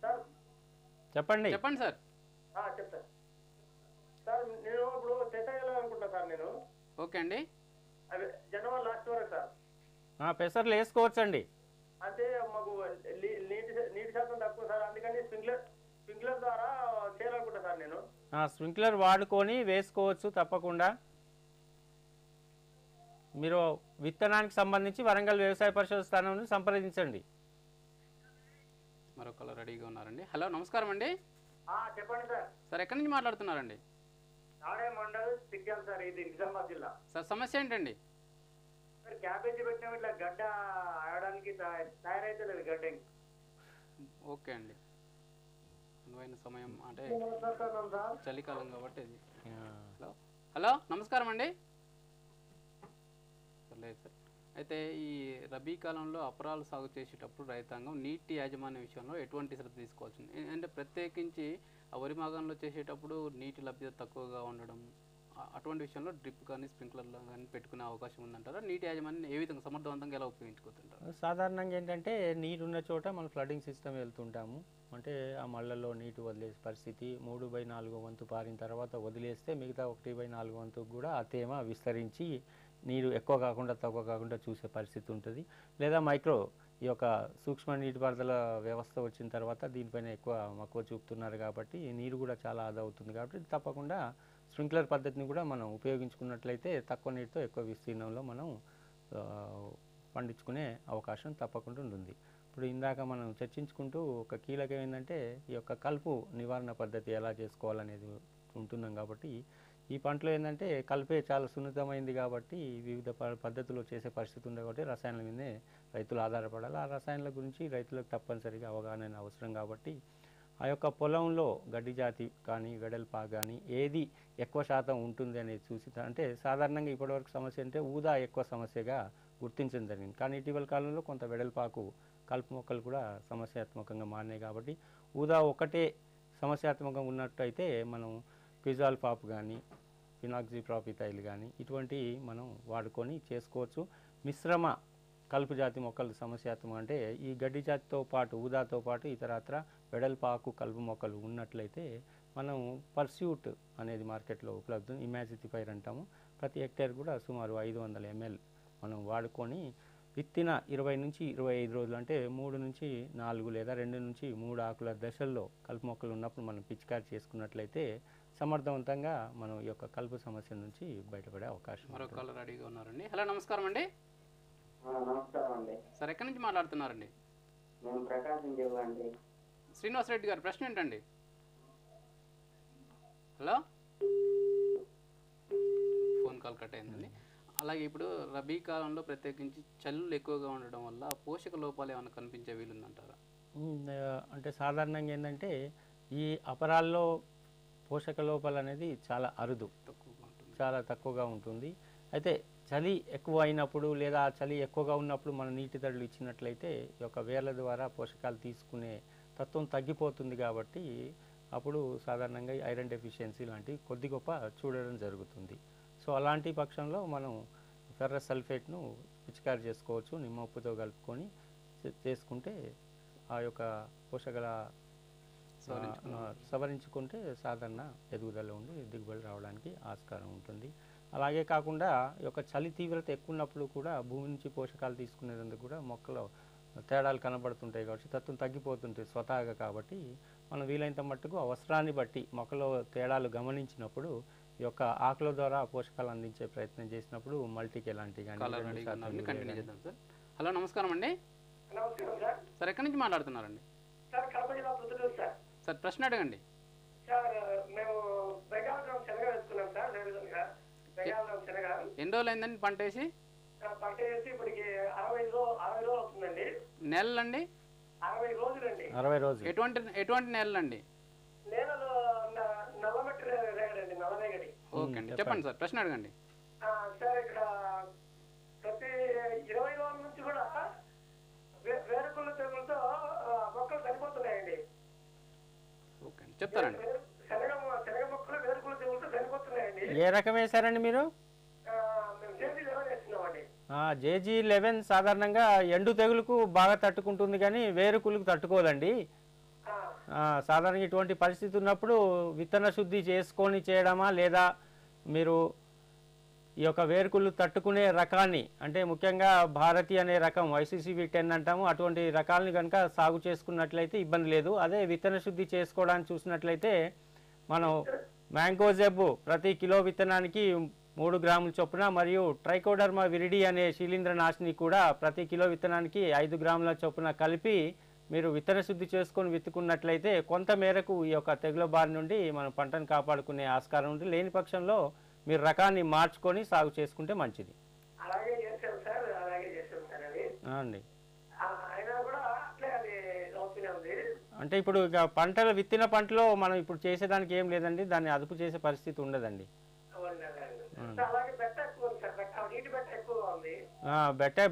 సార్ చెప్పండి. చెప్పండి సార్. చెప్తాను సార్. నేను ఇప్పుడు తెసాయాలనుకుంటా సార్ నేను. ఓకే అండి. అదే జనవరి లాస్ట్ వరకు సార్. పెసర్లు వేసుకోవచ్చండి. అంటే మాకు నీటి శాతం తక్కువ సార్, అందుకని స్ప్రింక్లర్ ద్వారా చేయాలనుకుంటా సార్ నేను. స్ప్రింక్లర్ వాడుకొని వేసుకోవచ్చు తప్పకుండా. మీరు విత్తనానికి సంబంధించి వరంగల్ వ్యవసాయ పరిశోధన స్థానం సంప్రదించండి. మరొకరు రెడీగా ఉన్నారండి. హలో, నమస్కారం అండి. చెప్పండి సార్. సార్ ఎక్కడి నుంచి మాట్లాడుతున్నారండి? నాడే మండల్ సిగ్గాం సార్, ఇది నిజామాబాద్ జిల్లా. సార్ సమస్య ఏంటండి? సార్ క్యాబేజీ పెట్టినాం, ఇట్లా గడ్డ ఆడడానికి తయారైతే లేదు గడ్డ. ఓకే అండి, అనువైన సమయం అంటే చలికాలం కాబట్టి ఇది. హలో హలో నమస్కారం అండి. లేదు సార్. అయితే ఈ రబీ కాలంలో అపరాలు సాగు చేసేటప్పుడు రైతాంగం నీటి యాజమాన్య విషయంలో ఎటువంటి శ్రద్ధ తీసుకోవాల్సింది? అంటే ప్రత్యేకించి ఆ వరి మాగంలో చేసేటప్పుడు నీటి లభ్యత తక్కువగా ఉండడం, అటువంటి విషయంలో డ్రిప్ కానీ స్ప్రింక్లర్లు కానీ పెట్టుకునే అవకాశం ఉందంటారా? నీటి యాజమాన్యం ఏ విధంగా సమర్థవంతంగా ఎలా ఉపయోగించుకుంటుంటారు? సాధారణంగా ఏంటంటే నీరున్న చోట మనం ఫ్లడింగ్ సిస్టమ్ వెళ్తుంటాము. అంటే ఆ మళ్ళల్లో నీటి వదిలేసే పరిస్థితి 3/4 వంతు పారిన తర్వాత వదిలేస్తే మిగతా 1/4 వంతు కూడా ఆ తేమ విస్తరించి నీరు ఎక్కువ కాకుండా తక్కువ కాకుండా చూసే పరిస్థితి ఉంటుంది. లేదా ఈ యొక్క సూక్ష్మ నీటిపారుదల వ్యవస్థ వచ్చిన తర్వాత దీనిపైన ఎక్కువ మక్కువ చూపుతున్నారు కాబట్టి నీరు కూడా చాలా ఆదా అవుతుంది. కాబట్టి తప్పకుండా స్ప్రింక్లర్ పద్ధతిని కూడా మనం ఉపయోగించుకున్నట్లయితే తక్కువ నీటితో ఎక్కువ విస్తీర్ణంలో మనం పండించుకునే అవకాశం తప్పకుండా ఉంటుంది. ఇప్పుడు ఇందాక మనం చర్చించుకుంటూ ఒక కీలకం ఏంటంటే ఈ యొక్క కలుపు నివారణ పద్ధతి ఎలా చేసుకోవాలనేది ఉంటున్నాం. కాబట్టి ఈ పంటలో ఏంటంటే కలుపే చాలా సున్నితమైంది కాబట్టి వివిధ పద్ధతుల్లో చేసే పరిస్థితి ఉంది. కాబట్టి రసాయనాల మీదే రైతులు ఆధారపడాలి. ఆ రసాయనాల గురించి రైతులకు తప్పనిసరిగా అవగాహన అవసరం. కాబట్టి ఆ యొక్క పొలంలో గడ్డి జాతి కానీ వెడల్పాకు కానీ ఏది ఎక్కువ శాతం ఉంటుంది అనేది చూసి, అంటే సాధారణంగా ఇప్పటివరకు సమస్య అంటే ఊదా ఎక్కువ సమస్యగా గుర్తించడం జరిగింది. కానీ ఇటీవల కాలంలో కొంత వెడల్పాకు కలుపు మొక్కలు కూడా సమస్యాత్మకంగా మారినాయి. కాబట్టి ఊదా ఒకటే సమస్యాత్మకంగా ఉన్నట్టయితే మనం క్విజాల్ఫాప్ కానీ ఫినాక్సిప్రాపిథైల్ కానీ ఇటువంటి మనం వాడుకొని చేసుకోవచ్చు. మిశ్రమ కలుపు జాతి మొక్కలు సమస్యాత్మకం అంటే ఈ గడ్డి జాతితో పాటు ఊదాతో పాటు ఇతరత్ర వెడల్పాకు కలుపు మొక్కలు ఉన్నట్లయితే మనం పర్స్యూట్ అనేది మార్కెట్లో ఉపలబ్ధం, ఇమాజిథిఫైర్ అంటాము. ప్రతి హెక్టేర్ కూడా సుమారు 500 ml మనం వాడుకొని విత్తిన 20 నుంచి 25 రోజులు అంటే 3 నుంచి 4 లేదా 2 నుంచి 3 ఆకుల దశల్లో కలుపు మొక్కలు ఉన్నప్పుడు మనం పిచికారి చేసుకున్నట్లయితే సమర్థవంతంగా మనం ఈ యొక్క కలుపు సమస్య నుంచి బయటపడే అవకాశం. మరొకరు రెడీగా ఉన్నారండి. హలో నమస్కారం అండి. నమస్కారం అండి. సార్ ఎక్కడి నుంచి మాట్లాడుతున్నారండి? మేము ప్రకాశం జిల్లా అండి. శ్రీనివాస్ రెడ్డి గారు, ప్రశ్న ఏంటండి? హలో, ఫోన్ కాల్ కట్ అయిందండి. అలాగే ఇప్పుడు రబీ కాలంలో ప్రత్యేకించి చల్లులు ఎక్కువగా ఉండడం వల్ల పోషక లోపాలు ఏమైనా కనిపించే వీలుందంటారా? అంటే సాధారణంగా ఏంటంటే ఈ అపరాల్లో పోషక లోపాలు అనేది చాలా అరుదు, చాలా తక్కువగా ఉంటుంది. అయితే చలి ఎక్కువ అయినప్పుడు లేదా చలి ఎక్కువగా ఉన్నప్పుడు మనం నీటి తడులు ఇచ్చినట్లయితే ఈ యొక్క వేర్ల ద్వారా పోషకాలు తీసుకునే తత్వం తగ్గిపోతుంది. కాబట్టి అప్పుడు సాధారణంగా ఐరన్ డెఫిషియన్సీ లాంటివి కొద్ది గొప్ప చూడడం జరుగుతుంది. సో అలాంటి పక్షంలో మనం ఫెర్రస్ సల్ఫేట్ను పిచికారి చేసుకోవచ్చు. నిమ్మ ఉప్పుతో కలుపుకొని చేసుకుంటే ఆ యొక్క పోషకాల సవరించుకుంటే సాధారణ ఎదుగుదల ఉండి దిగుబడి రావడానికి ఆస్కారం ఉంటుంది. అలాగే కాకుండా ఈ యొక్క చలి తీవ్రత ఎక్కువ ఉన్నప్పుడు కూడా భూమి నుంచి పోషకాలు తీసుకునేందుకు కూడా మొక్కలో తేడాలు కనబడుతుంటాయి. కాబట్టి తత్వం తగ్గిపోతుంటాయి స్వతహాగా. కాబట్టి మనం వీలైనంత మట్టుకు అవసరాన్ని బట్టి మొక్కలో తేడాలు గమనించినప్పుడు ఈ యొక్క ఆకుల ద్వారా పోషకాలు అందించే ప్రయత్నం చేసినప్పుడు మల్టీకి ఎలాంటి హలో నమస్కారం అండి. సార్ ఎక్కడి నుంచి మాట్లాడుతున్నారండి? సార్ ప్రశ్న అడగండి. సార్ మేము బెగాగ్రామ్ శనగ వేసుకున్నాం సార్. ఎన్ని రోజులు అయిందండి పంట వేసి? పంట వేసి ఇప్పటికి 60 రోజులు అవుతుందండి. నెలలండి? 60 రోజులండి. 60 రోజులు. ఎటువంటి నెలలండి? నేలలో నల్లమట్టి రేగడండి, నల్లరేగడి. ఓకే అండి, చెప్పండి సార్, ప్రశ్న అడగండి. సార్ ఇక్కడ ప్రతి 20 రోజుల నుంచి కూడా వేరుకుళ్ళు తెగులతో మొక్కలు చనిపోతున్నాయండి. ఓకే అండి, చెప్తారండి. శనగ మొక్కలు వేరుకుళ్ళు తెగులతో చనిపోతున్నాయండి. ఏ రకం వేశారండి మీరు? మేము JG11 వేస్తున్నామండి. JG11 సాధారణంగా ఎండు తెగులుకు బాగా తట్టుకుంటుంది కానీ వేరుకులకు తట్టుకోదండి. సాధారణంగా ఇటువంటి పరిస్థితి ఉన్నప్పుడు విత్తన శుద్ధి చేసుకొని చేయడమా లేదా మీరు ఈ యొక్క వేరుకుళ్ళు తట్టుకునే రకాన్ని అంటే ముఖ్యంగా భారతి అనే రకం YCCV10 అంటాము, అటువంటి రకాలని కనుక సాగు చేసుకున్నట్లయితే ఇబ్బంది లేదు. అదే విత్తన శుద్ధి చేసుకోవడానికి చూసినట్లయితే మనం మ్యాంకోజెబ్ ప్రతి కిలో విత్తనానికి 3 గ్రాముల చొప్పున మరియు ట్రైకోడర్మా విరిడి అనే శిలీంద్రనాశిని కూడా ప్రతి కిలో విత్తనానికి 5 గ్రాముల చొప్పున కలిపి మీరు విత్తన శుద్ధి చేసుకొని విత్తుకున్నట్లయితే కొంత మేరకు ఈ యొక్క తెగుల బారి నుండి మనం పంటను కాపాడుకునే ఆస్కారం ఉంది. లేని పక్షంలో మీరు రకాన్ని మార్చుకొని సాగు చేసుకుంటే మంచిది. అలాగే చేశాం సార్, అలాగే చేశాం సార్. అది అండి అయినా కూడా అట్లే అది అవుతూనే ఉంది. అంటే ఇప్పుడు ఇక పంటలు విత్తిన పంటలో మనం ఇప్పుడు చేసేదానికి ఏం లేదండి, దాన్ని అదుపు చేసే పరిస్థితి ఉండదండి. అలాగే బెట్ట ఎక్కువ ఉంది సార్, బెట్ట నీటి బెట్ట ఎక్కువగా ఉంది.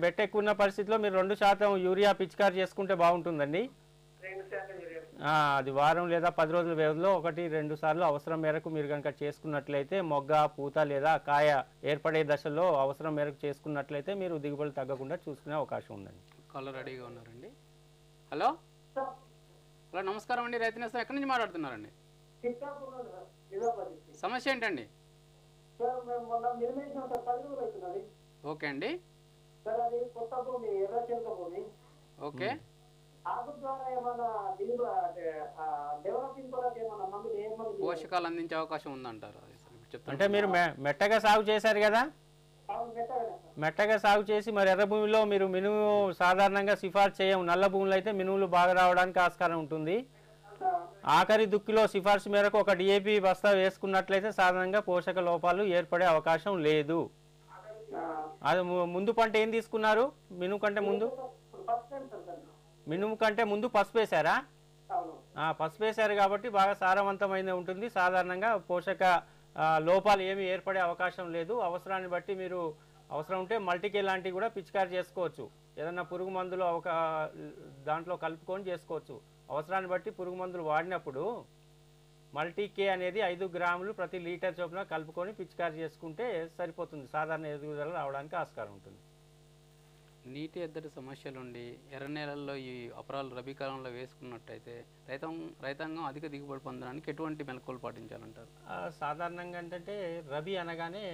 బెట్ట ఎక్కువ ఉన్న పరిస్థితిలో మీరు 2% యూరియా పిచికారి చేసుకుంటే బాగుంటుందండి. 2% యూరియా. అది వారం లేదా 10 రోజుల వ్యవధిలో 1-2 సార్లు అవసరం మేరకు మీరు కనుక చేసుకున్నట్లయితే మొగ్గ పూత లేదా కాయ ఏర్పడే దశలో అవసరం మేరకు చేసుకున్నట్లయితే మీరు దిగుబడి తగ్గకుండా చూసుకునే అవకాశం ఉందండి. కాలర్ రెడీగా ఉన్నారండి. హలో హలో నమస్కారం అండి. రైతు నేస్తం ఎక్కడి నుంచి మాట్లాడుతున్నారండి? సమస్య ఏంటండి? ఓకే అండి. ఓకే. పోషకాలు అందించే అవకాశం ఉందంటారు. అంటే మీరు మెట్టగా సాగు చేశారు కదా, మెట్టగా సాగు చేసి మరి ఎర్ర భూమిలో మీరు మినుము సాధారణంగా సిఫార్సు చేయము. నల్ల భూములు అయితే మినుములు బాగా రావడానికి ఆస్కారం ఉంటుంది. ఆఖరి దుక్కిలో సిఫార్సు మేరకు ఒక డిఏపి బస్తా వేసుకున్నట్లయితే సాధారణంగా పోషక లోపాలు ఏర్పడే అవకాశం లేదు. అది ముందు పంట ఏం తీసుకున్నారు? మినుము కంటే ముందు పసుపు వేశారా? పసుపు వేశారు కాబట్టి బాగా సారవంతమైన ఉంటుంది. సాధారణంగా పోషక లోపాలు ఏమి ఏర్పడే అవకాశం లేదు. అవసరాన్ని బట్టి మీరు అవసరం ఉంటే మల్టీకే లాంటివి కూడా పిచికారి చేసుకోవచ్చు. ఏదన్నా పురుగు మందులు దాంట్లో కలుపుకొని చేసుకోవచ్చు. అవసరాన్ని బట్టి పురుగు మందులు వాడినప్పుడు మల్టీకే అనేది 5 గ్రాములు ప్రతి లీటర్ చొప్పున కలుపుకొని పిచికారి చేసుకుంటే సరిపోతుంది. సాధారణ ఎదుగుదల రావడానికి ఆస్కారం ఉంటుంది. నీటి ఎద్దడి సమస్యలుండి ఎర్ర నేలల్లో ఈ అపరాలు రబీ కాలంలో వేసుకున్నట్టయితే రైతాంగం అధిక దిగుబడి పొందడానికి ఎటువంటి మెలకువలు పాటించాలంటారు? సాధారణంగా ఏంటంటే రబీ అనగానే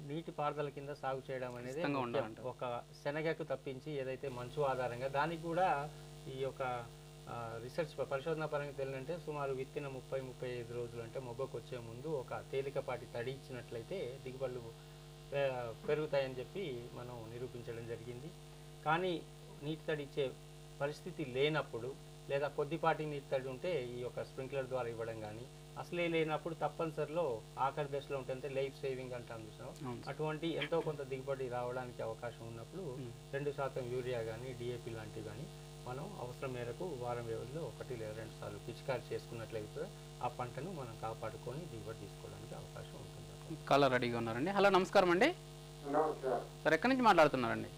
నీటి పారుదల కింద సాగు చేయడం అనేది ఒక శనగకు తప్పించి ఏదైతే మంచు ఆధారంగా దానికి కూడా ఈ యొక్క రీసెర్చ్ పరిశోధన పరంగా తెలియంటే సుమారు విత్తిన 30-35 రోజులు అంటే మొగ్గకు వచ్చే ముందు ఒక తేలికపాటి తడి ఇచ్చినట్లయితే దిగుబడులు పెరుగుతాయని చెప్పి మనం నిరూపించడం జరిగింది. కానీ నీటి తడి ఇచ్చే పరిస్థితి లేనప్పుడు లేదా కొద్దిపాటి నీటి తడి ఉంటే ఈ యొక్క స్ప్రింక్లర్ ద్వారా ఇవ్వడం కానీ, అసలే లేనప్పుడు తప్పనిసరిలో ఆఖరి దశలో ఉంటుంది లైఫ్ సేవింగ్ అంటాం చూసాం, అటువంటి ఎంతో కొంత దిగుబడి రావడానికి అవకాశం ఉన్నప్పుడు 2% యూరియా కానీ డిఏపి లాంటివి కానీ మనం అవసరం మేరకు వారం వ్యవధిలో 1 లేదా 2 సార్లు పిచికారి చేసుకున్నట్లయితే ఆ పంటను మనం కాపాడుకొని దిగుబడి తీసుకోవడానికి అవకాశం ఉంటుంది. కాలర్ రెడీగా ఉన్నారండి. హలో నమస్కారం అండి. సార్ ఎక్కడి నుంచి మాట్లాడుతున్నారండి?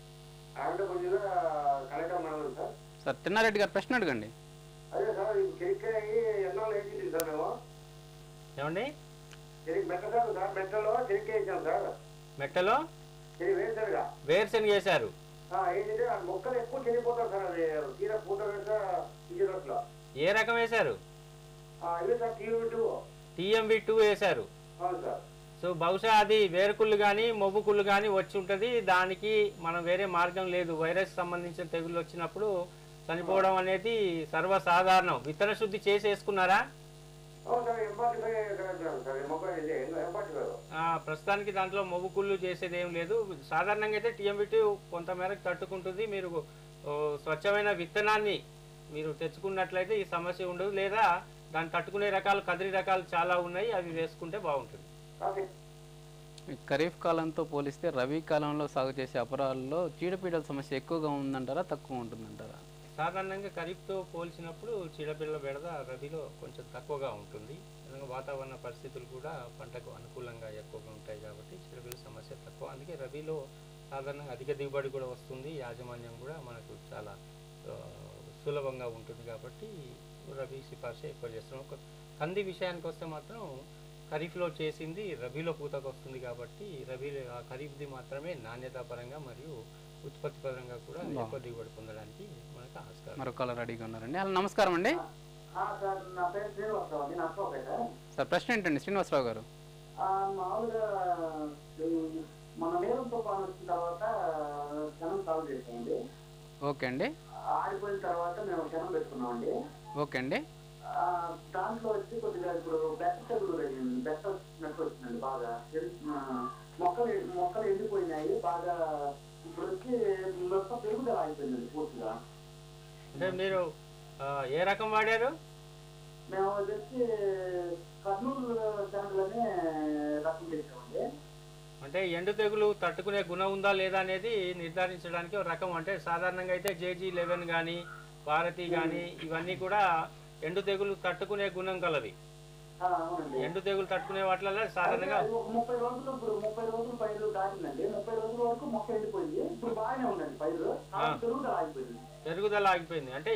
సార్ తిన్నారెడ్డి గారు ప్రశ్న అడగండి. ఏమండి మెట్టలో వేరుశనగ వేశారు? మొక్కలు ఎక్కువ చనిపోతారు సార్. అది తీర పూట ఏ రకం వేశారు? TMV2 వేశారు. సో బహుశా అది వేరుకుళ్ళు కానీ మొవ్వు కుళ్ళు కానీ వచ్చి ఉంటుంది. దానికి మనం వేరే మార్గం లేదు. వైరస్ సంబంధించిన తెగుళ్ళు వచ్చినప్పుడు చనిపోవడం అనేది సర్వసాధారణం. విత్తన శుద్ధి చేసి వేసుకున్నారా? ప్రస్తుతానికి దాంట్లో మొవ్వు కుళ్ళు చేసేది ఏం లేదు. సాధారణంగా అయితే TMV2 కొంతమేరకు తట్టుకుంటుంది. మీరు స్వచ్ఛమైన విత్తనాన్ని మీరు తెచ్చుకున్నట్లయితే ఈ సమస్య ఉండదు. లేదా దాన్ని తట్టుకునే రకాలు కదిరి రకాలు చాలా ఉన్నాయి, అవి వేసుకుంటే బాగుంటుంది. ఖరీఫ్ కాలంతో పోలిస్తే రబీ కాలంలో సాగు చేసే అపరాలలో చీడపీడల సమస్య ఎక్కువగా ఉందంటారా తక్కువ ఉంటుందంటారా? సాధారణంగా ఖరీఫ్తో పోల్చినప్పుడు చీడపీడల బెడద రబీలో కొంచెం తక్కువగా ఉంటుంది. వాతావరణ పరిస్థితులు కూడా పంటకు అనుకూలంగా ఎక్కువగా ఉంటాయి కాబట్టి చీడపీడల సమస్య తక్కువ. అందుకే రబీలో సాధారణంగా అధిక దిగుబడి కూడా వస్తుంది. యాజమాన్యం కూడా మనకు చాలా సులభంగా ఉంటుంది కాబట్టి రబీ సిఫార్సు ఎక్కువ చేస్తున్నాం. కంది విషయానికి వస్తే మాత్రం ఖరీఫ్లో చేసింది రబీలో పూతకు వస్తుంది కాబట్టి ఖరీఫ్ది మాత్రమే నాణ్యత పరంగా మరియు ఉత్పత్తి పరంగా కూడా ఎక్కువ దిగుబడి పొందడానికి మనకు ఆస్కారం. మరొక కాలర్ రెడీగా ఉన్నారండి. హలో నమస్కారం అండి. సార్ ప్రశ్న ఏంటండి శ్రీనివాసరావు గారు? మామూలుగా మన నీరు తుఫాను వచ్చిన తర్వాత జనం సాగు చేసామండి. ఓకే అండి. ఆడిపోయిన తర్వాత మేము జనం పెట్టుకున్నామండి. ఓకే అండి. దాంట్లో వచ్చి కొద్దిగా ఇప్పుడు బెట్ట తెగులు బెట్ట వచ్చినట్టు వచ్చిందండి బాగా. మొక్కలు ఎండిపోయినాయి బాగా. ఇప్పుడు వచ్చి మొత్తం పెరుగుదల అయిపోయిందండి పూర్తిగా. అంటే మీరు ఏ రకం వాడారు? మేము వచ్చి కర్నూలు ఛానల్లోనే రకం చేసామండి. అంటే ఎండు తెగులు తట్టుకునే గుణం ఉందా లేదా అనేది నిర్ధారించడానికి ఒక రకం. అంటే సాధారణంగా అయితే JG11 కానీ భారతి కానీ ఇవన్నీ కూడా ఎండు తెగులు తట్టుకునే గుణం కలవి. ఎండు తెగులు తట్టుకునే వాటిలో సాధారణంగా 30 రోజులు ఇప్పుడు 30 రోజులు పైరు దాటిందండి. 30 రోజుల వరకు మొక్క ఎండిపోయింది. ఇప్పుడు బాగానే ఉందండి పైరు. పెరుగుదల ఆగిపోయింది. పెరుగుదల ఆగిపోయింది. అంటే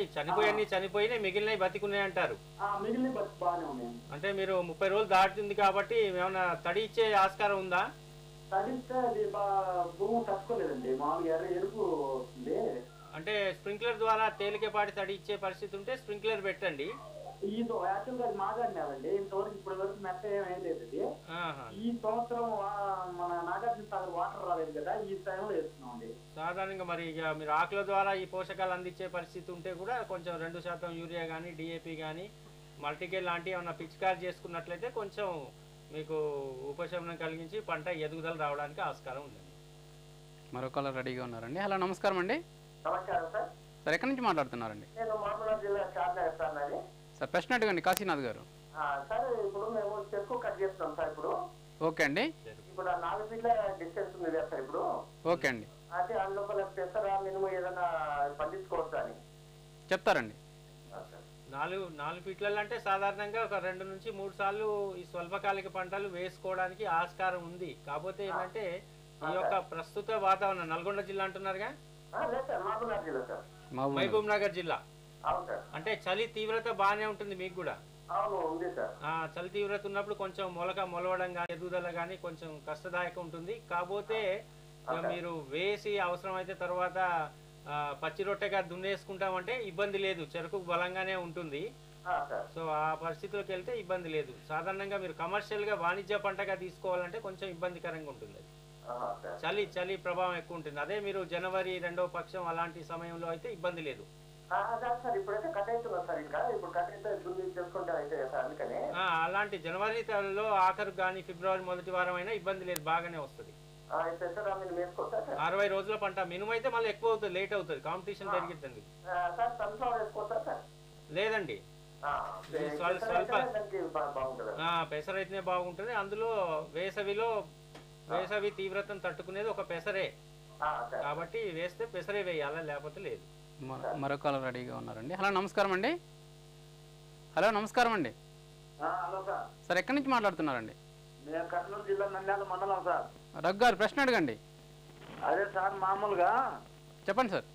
చనిపోయినాయి మిగిలినవి బతికున్నాయి అంటారు. మిగిలినవి బాగానే ఉన్నాయి. అంటే మీరు 30 రోజులు దాటుతుంది కాబట్టి ఏమైనా తడి ఇచ్చే ఆస్కారం ఉందా? తడిస్తే అది భూమి తట్టుకోలేదండి. మామూలుగా ఎరుపు వస్తుంది. అంటే స్ప్రింక్లర్ ద్వారా తేలికపాటి తడి ఇచ్చే పరిస్థితి ఉంటే స్ప్రింక్లర్ పెట్టండి. ఇది యాక్చువల్గా అది మాగాడినారండి. ఇంతవరకు ఇప్పటి వరకు మెత్త ఏమేం లేదు. ఈ సంవత్సరం మన నాగార్జున సాగర్ వాటర్ రాలేదు కదా, ఈ టైంలో వేస్తున్నామండి. సాధారణంగా మరి ఇక మీరు ఆకుల ద్వారా ఈ పోషకాలు అందించే పరిస్థితి ఉంటే కూడా కొంచెం 2% యూరియా కానీ DAP కానీ మల్టీకేల్ లాంటివి ఏమన్నా పిచికారి చేసుకున్నట్లయితే కొంచెం మీకు ఉపశమనం కలిగించి పంట ఎదుగుదల రావడానికి ఆస్కారం ఉందండి. మరొకరు రెడీగా ఉన్నారండి. హలో, నమస్కారం అండి. నమస్కారం సార్. సార్ ఎక్కడి నుంచి మాట్లాడుతున్నారండి? నేను మహబూబాబాద్ జిల్లా షాద్నగర్ సార్ నాది. సార్ ప్రశ్న అడగండి కాశీనాథ్ గారు. సార్ ఇప్పుడు మేము చెరుకు కట్ చేస్తున్నాం సార్. ఇప్పుడు ఓకే అండి. ఇప్పుడు 4 ఫీట్ల డిస్టెన్స్ ఉంది కదా సార్ ఇప్పుడు. ఓకే అండి. అయితే అందులోపల పెసరా మినుము ఏదైనా పండించుకోవచ్చా అని చెప్తారండి. 4 ఫీట్లలో అంటే సాధారణంగా ఒక 2 నుంచి 3 సార్లు ఈ స్వల్పకాలిక పంటలు వేసుకోవడానికి ఆస్కారం ఉంది. కాకపోతే ఏంటంటే ఈ యొక్క ప్రస్తుత వాతావరణం నల్గొండ జిల్లా అంటున్నారుగా, మహబూబ్ నగర్ జిల్లా అంటే చలి తీవ్రత బాగానే ఉంటుంది మీకు కూడా. చలి తీవ్రత ఉన్నప్పుడు కొంచెం మొలవడం కానీ ఎదుగుదల కానీ కొంచెం కష్టదాయకం ఉంటుంది. కాకపోతే మీరు వేసి అవసరమైతే తర్వాత పచ్చి రొట్టెగా దున్నేసుకుంటామంటే ఇబ్బంది లేదు, చెరుకు బలంగానే ఉంటుంది. సో ఆ పరిస్థితిలోకి వెళ్తే ఇబ్బంది లేదు. సాధారణంగా మీరు కమర్షియల్ గా వాణిజ్య పంటగా తీసుకోవాలంటే కొంచెం ఇబ్బందికరంగా ఉంటుంది. అది చలి ప్రభావం ఎక్కువ ఉంటుంది. అదే మీరు జనవరి 2వ పక్షం అలాంటి సమయంలో అయితే ఇబ్బంది లేదు. అలాంటి జనవరిలో ఆఖరు కానీ ఫిబ్రవరి మొదటి వారం అయినా ఇబ్బంది లేదు, బాగానే వస్తుంది. 60 రోజుల పంట. మినిమం అయితే మళ్ళీ ఎక్కువ అవుతుంది, లేట్ అవుతుంది, కాంపిటీషన్ పెరిగిద్దండి. లేదండి, స్వల్ప పెసర అయితేనే బాగుంటుంది. అందులో వేసవి తీవ్రతను తట్టుకునేది ఒక పెసరే కాబట్టి వేస్తే పెసరే వేయాలా, లేకపోతే లేదు. మరొకరు రెడీగా ఉన్నారండి. హలో, నమస్కారం అండి. హలో, నమస్కారం అండి. సార్ ఎక్కడి నుంచి మాట్లాడుతున్నారండి? కర్నూలు జిల్లా నంద్యాల మండలం సార్. రఘు గారు ప్రశ్న అడగండి. అదే సార్, మామూలుగా చెప్పండి సార్.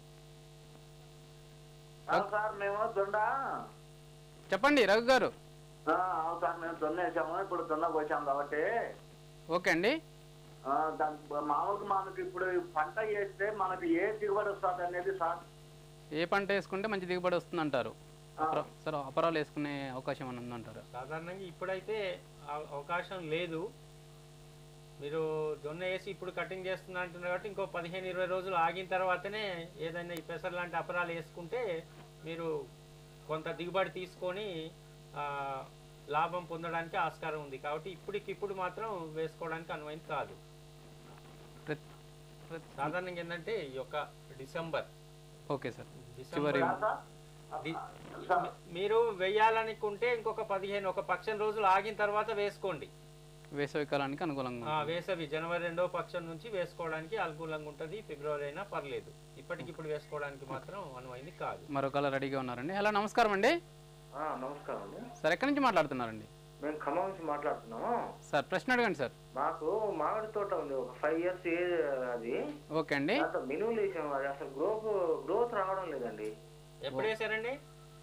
సార్ మేము దొండ చెప్పండి రఘు గారు. అవును సార్, మేము దొన్న వేసాము, ఇప్పుడు దొన్న కోసాము కాబట్టి. ఓకే అండి. మామూలుగా మనకి ఇప్పుడు పంట వేస్తే మనకి ఏ దిగుబడి వస్తుంది అనేది సార్? ఏ పంట వేసుకుంటే మంచి దిగుబడి వస్తుంది అంటారు సార్? అపరాలు వేసుకునే అవకాశం ఏమైనా ఉందంటారు? సాధారణంగా ఇప్పుడైతే అవకాశం లేదు. మీరు జొన్న వేసి ఇప్పుడు కటింగ్ చేస్తున్నా అంటున్నారు కాబట్టి ఇంకో 15-20 రోజులు ఆగిన తర్వాతనే ఏదైనా ఈ పెసర లాంటి అపరాలు వేసుకుంటే మీరు కొంత దిగుబడి తీసుకొని లాభం పొందడానికి ఆస్కారం ఉంది. కాబట్టి ఇప్పటికిప్పుడు మాత్రం వేసుకోవడానికి అనువైంది కాదు. సాధారణంగా ఏంటంటే ఈ యొక్క డిసెంబర్. Okay sir. డిసెంబర్ మీరు వేయాలనుకుంటే ఇంకొక 15 ఒక పక్షం రోజులు ఆగిన తర్వాత వేసుకోండి. వేసవి కాలానికి అనుకూలంగా, వేసవి జనవరి 2వ పక్షం నుంచి వేసుకోవడానికి అనుకూలంగా ఉంటుంది. ఫిబ్రవరి అయినా పర్లేదు, ఇప్పటికిప్పుడు వేసుకోవడానికి మాత్రం అనువైంది కాదు. మరొకరు రెడీగా ఉన్నారండి. హలో, నమస్కారం అండి. నమస్కారం అండి. సార్ ఎక్కడి నుంచి మాట్లాడుతున్నారండి? మేము ఖమ్మం నుంచి మాట్లాడుతున్నాము సార్. ప్రశ్న అడగండి సార్. మాకు మామిడి తోట ఉంది, ఒక 5 years ఏజ్ అది. ఓకే అండి. మినుములు వేసాము, అది అసలు గ్రోత్ రావడం లేదండి. ఎప్పుడు వేసారండి?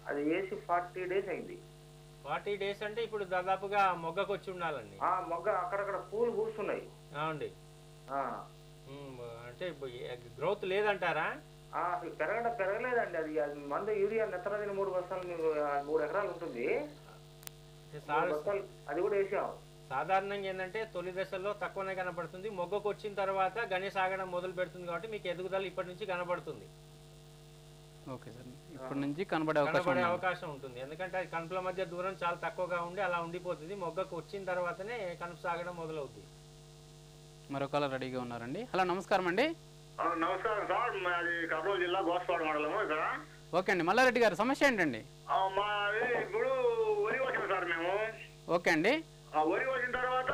అది వేసి 40 days అయింది. 40 days అంటే ఇప్పుడు దాదాపుగా మొగ్గకు వచ్చి ఉండాలండి. మొగ్గ అక్కడక్కడ పూలు పూస్తున్నాయి. అవునండి. అంటే గ్రోత్ లేదంటారా? పెరగలేదండి. అది మందు యూరియా నెత్తరదిన 3 బస్తాలు 3 ఎకరాలు ఉంటుంది, అది కూడా వేసాం. సాధారణంగా ఏంటంటే తొలి దశలో తక్కువనే కనపడుతుంది, మొగ్గకు వచ్చిన తర్వాత గణేష్ ఆగడం మొదలు పెడుతుంది కాబట్టి మీకు ఎదుగుదల ఇప్పటి నుంచి కనబడుతుంది. Okay sir. ఇప్పటి నుంచి కనబడే అవకాశం ఉంటుంది. ఎందుకంటే అది కనుపుల మధ్య దూరం చాలా తక్కువగా ఉండి అలా ఉండిపోతుంది. మొగ్గకు వచ్చిన తర్వాతనే కనుపు సాగడం మొదలవుతుంది. మరొకరు రెడీగా ఉన్నారండి. హలో నమస్కారం అండి. నమస్కారం సార్, మాది కర్నూలు జిల్లా గోస్పాడు మండలము ఇక్కడ. ఓకే అండి, మల్లారెడ్డి గారు సమస్య ఏంటండి? మాది ఇప్పుడు వరి వచ్చింది సార్ మేము. ఓకే అండి. వరి వచ్చిన తర్వాత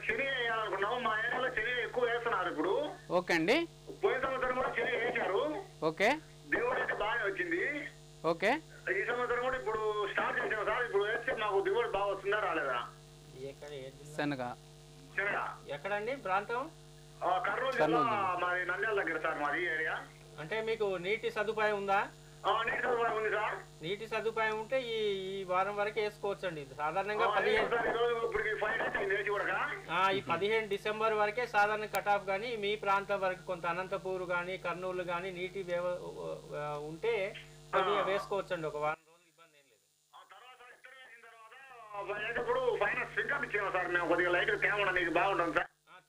శని వేయాలనుకున్నాము. మా ఏరియాలో శని ఎక్కువ వేస్తున్నారు ఇప్పుడు. ఓకే అండి. పోయిన సంవత్సరం కూడా శని వేశారు. ఓకే. దిగుబడి అయితే బాగానే వచ్చింది. ఓకే. ఈ సంవత్సరం కూడా ఇప్పుడు స్టార్ట్ చేసాము సార్. ఇప్పుడు వేస్తే మాకు దిగుబడి బాగా వస్తుందా రాలేదా? శనగ. ఎక్కడండి ప్రాంతం? కర్నూలు జిల్లా, మాది నంద్యాల దగ్గర సార్ మాది ఏరియా. అంటే మీకు నీటి సదుపాయం ఉందా? నీటి సదుపాయం ఉంది సార్. నీటి సదుపాయం ఉంటే ఈ వారం వరకు వేసుకోవచ్చు అండి. సాధారణంగా ఈ 15 డిసెంబర్ వరకే సాధారణ కట్ ఆఫ్. కానీ మీ ప్రాంతం వరకు కొంత అనంతపూర్ కానీ కర్నూలు కానీ నీటి ఉంటే కొద్దిగా వేసుకోవచ్చు అండి. ఒక వారం రోజులు ఇబ్బంది ఏం లేదు.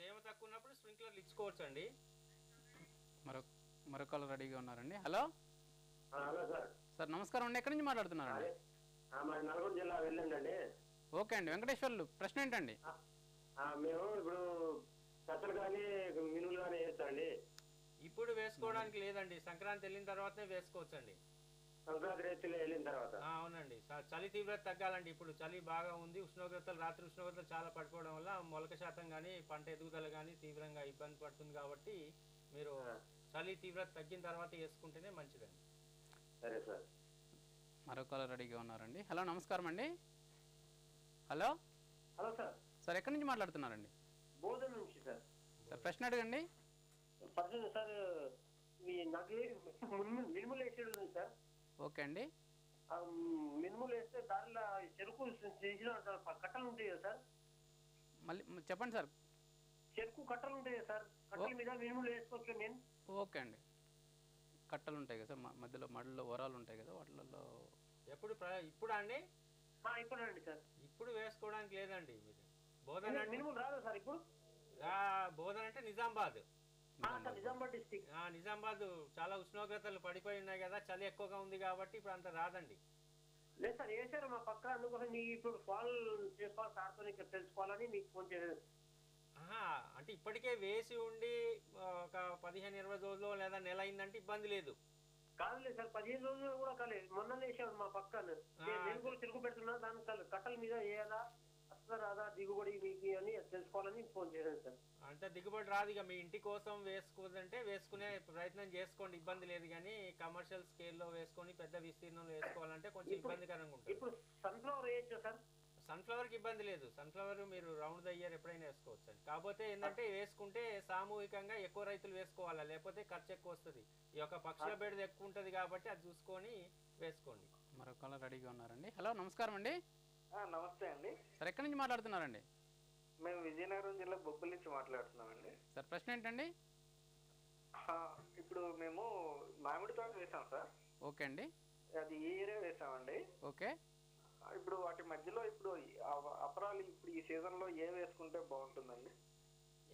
తేమ తక్కువ ఉన్నప్పుడు స్ప్రింక్లర్లు ఇచ్చుకోవచ్చు అండి. మరొకరు రెడీగా ఉన్నారండి. Hello hello sir. సార్ నమస్కారం అండి, ఎక్కడి నుంచి మాట్లాడుతున్నారండి? నల్గొండ జిల్లా వెళ్ళండి. ఓకే అండి, వెంకటేశ్వర్లు ప్రశ్న ఏంటండి? మేము ఇప్పుడు పెసలు కానీ మినుములు కానీ వేస్తామండి. ఇప్పుడు వేసుకోవడానికి లేదండి, సంక్రాంతి వెళ్ళిన తర్వాతనే వేసుకోవచ్చు అండి. సంక్రాంతి రైతులు వెళ్ళిన తర్వాత. అవునండి, చలి తీవ్రత తగ్గాలండి. ఇప్పుడు చలి బాగా ఉంది, ఉష్ణోగ్రతలు రాత్రి ఉష్ణోగ్రతలు చాలా పడిపోవడం వల్ల మొలక శాతం కానీ పంట ఎదుగుదల కానీ తీవ్రంగా ఇబ్బంది పడుతుంది. కాబట్టి మీరు చలి తీవ్రత తగ్గిన తర్వాత వేసుకుంటేనే మంచిదండి. సరే సార్. మరొకరు రెడీగా ఉన్నారండి. హలో నమస్కారం అండి. Hello hello sir. సార్ ఎక్కడి నుంచి మాట్లాడుతున్నారండి? బోధన నుంచి సార్. సార్ ప్రశ్న అడగండి. సార్ నాకు మినుములు వేసేది ఉంది సార్. ఓకే అండి. మినుములు వేస్తే దానిలో చెరుకు చేసిన కట్టలు ఉంటాయి కదా సార్? మళ్ళీ చెప్పండి సార్. చెరుకు కట్టలు ఉంటాయి కదా సార్? కట్టల మీద మినుములు వేసుకోవచ్చు నేను. ఓకే అండి, కట్టలు ఉంటాయి కదా సార్, మధ్యలో మడుల్లో వరాలు ఉంటాయి కదా, వాటిల్లో ఇప్పుడు అండి ఇప్పుడండి సార్. ఇప్పుడు వేసుకోవడానికి లేదండి. మీరు బోధన మినుములు రాదు సార్ ఇప్పుడు? బోధన అంటే నిజామాబాద్. నిజామాబాద్ డిస్ట్రిక్ట్. నిజామాబాద్ చాలా ఉష్ణోగ్రతలు పడిపోయి ఉన్నాయి కదా, చలి ఎక్కువగా ఉంది కాబట్టి ఇప్పుడు అంత రాదండి. లేదు సార్, వేసారు మా పక్క. అందుకోసం నీకు ఇప్పుడు కాల్ చేసుకోవాలి సార్తో ఇక్కడ తెలుసుకోవాలని మీకు ఫోన్ చేశాను. అంటే ఇప్పటికే వేసి ఉండి ఒక 15-20 రోజులు లేదా నెల అయిందంటే ఇబ్బంది లేదు. కాదులేదు సార్, 15 రోజులు కూడా కాలేదు. మొన్న వేసాడు మా పక్కన. నేను కూడా తిరుగు పెడుతున్నా. దాని కట్టల మీద వేయాలా వస్తుందా రాదా దిగుబడి మీకు అని తెలుసుకోవాలని ఫోన్ చేశాను సార్. అంటే దిగుబడి రాదు. ఇక మీ ఇంటి కోసం వేసుకోదంటే వేసుకునే ప్రయత్నం చేసుకోండి, ఇబ్బంది లేదు. కానీ కమర్షియల్ స్కేల్లో వేసుకొని పెద్ద విస్తీర్ణంలో వేసుకోవాలంటే కొంచెం ఇబ్బందికరంగా ఉంటుంది. ఇప్పుడు సన్ఫ్లవర్ వేయచ్చా సార్? సన్ఫ్లవర్కి ఇబ్బంది లేదు. సన్ఫ్లవర్ మీరు రౌండ్ ద ఇయర్ ఎప్పుడైనా వేసుకోవచ్చు అండి. కాకపోతే ఏంటంటే వేసుకుంటే సామూహికంగా ఎక్కువ రైతులు వేసుకోవాలా, లేకపోతే ఖర్చు ఎక్కువ వస్తుంది. ఈ యొక్క పక్షుల బెడద ఎక్కువ ఉంటుంది కాబట్టి అది చూసుకొని వేసుకోండి. మరొకరు రెడీగా ఉన్నారండి. హలో నమస్కారం అండి. నమస్తే అండి. సార్ ఎక్కడి నుంచి మాట్లాడుతున్నారండి? మేము విజయనగరం జిల్లా బొబ్బిలి నుంచి మాట్లాడుతున్నామండి. సార్ ప్రశ్న ఏంటండి? ఇప్పుడు మేము మామిడి తోట వేసాం సార్. ఓకే అండి. అది ఈ ఏరియా వేసామండి. ఓకే. ఇప్పుడు వాటి మధ్యలో ఇప్పుడు అపరాలు ఇప్పుడు ఈ సీజన్ లో ఏ వేసుకుంటే బాగుంటుందండి?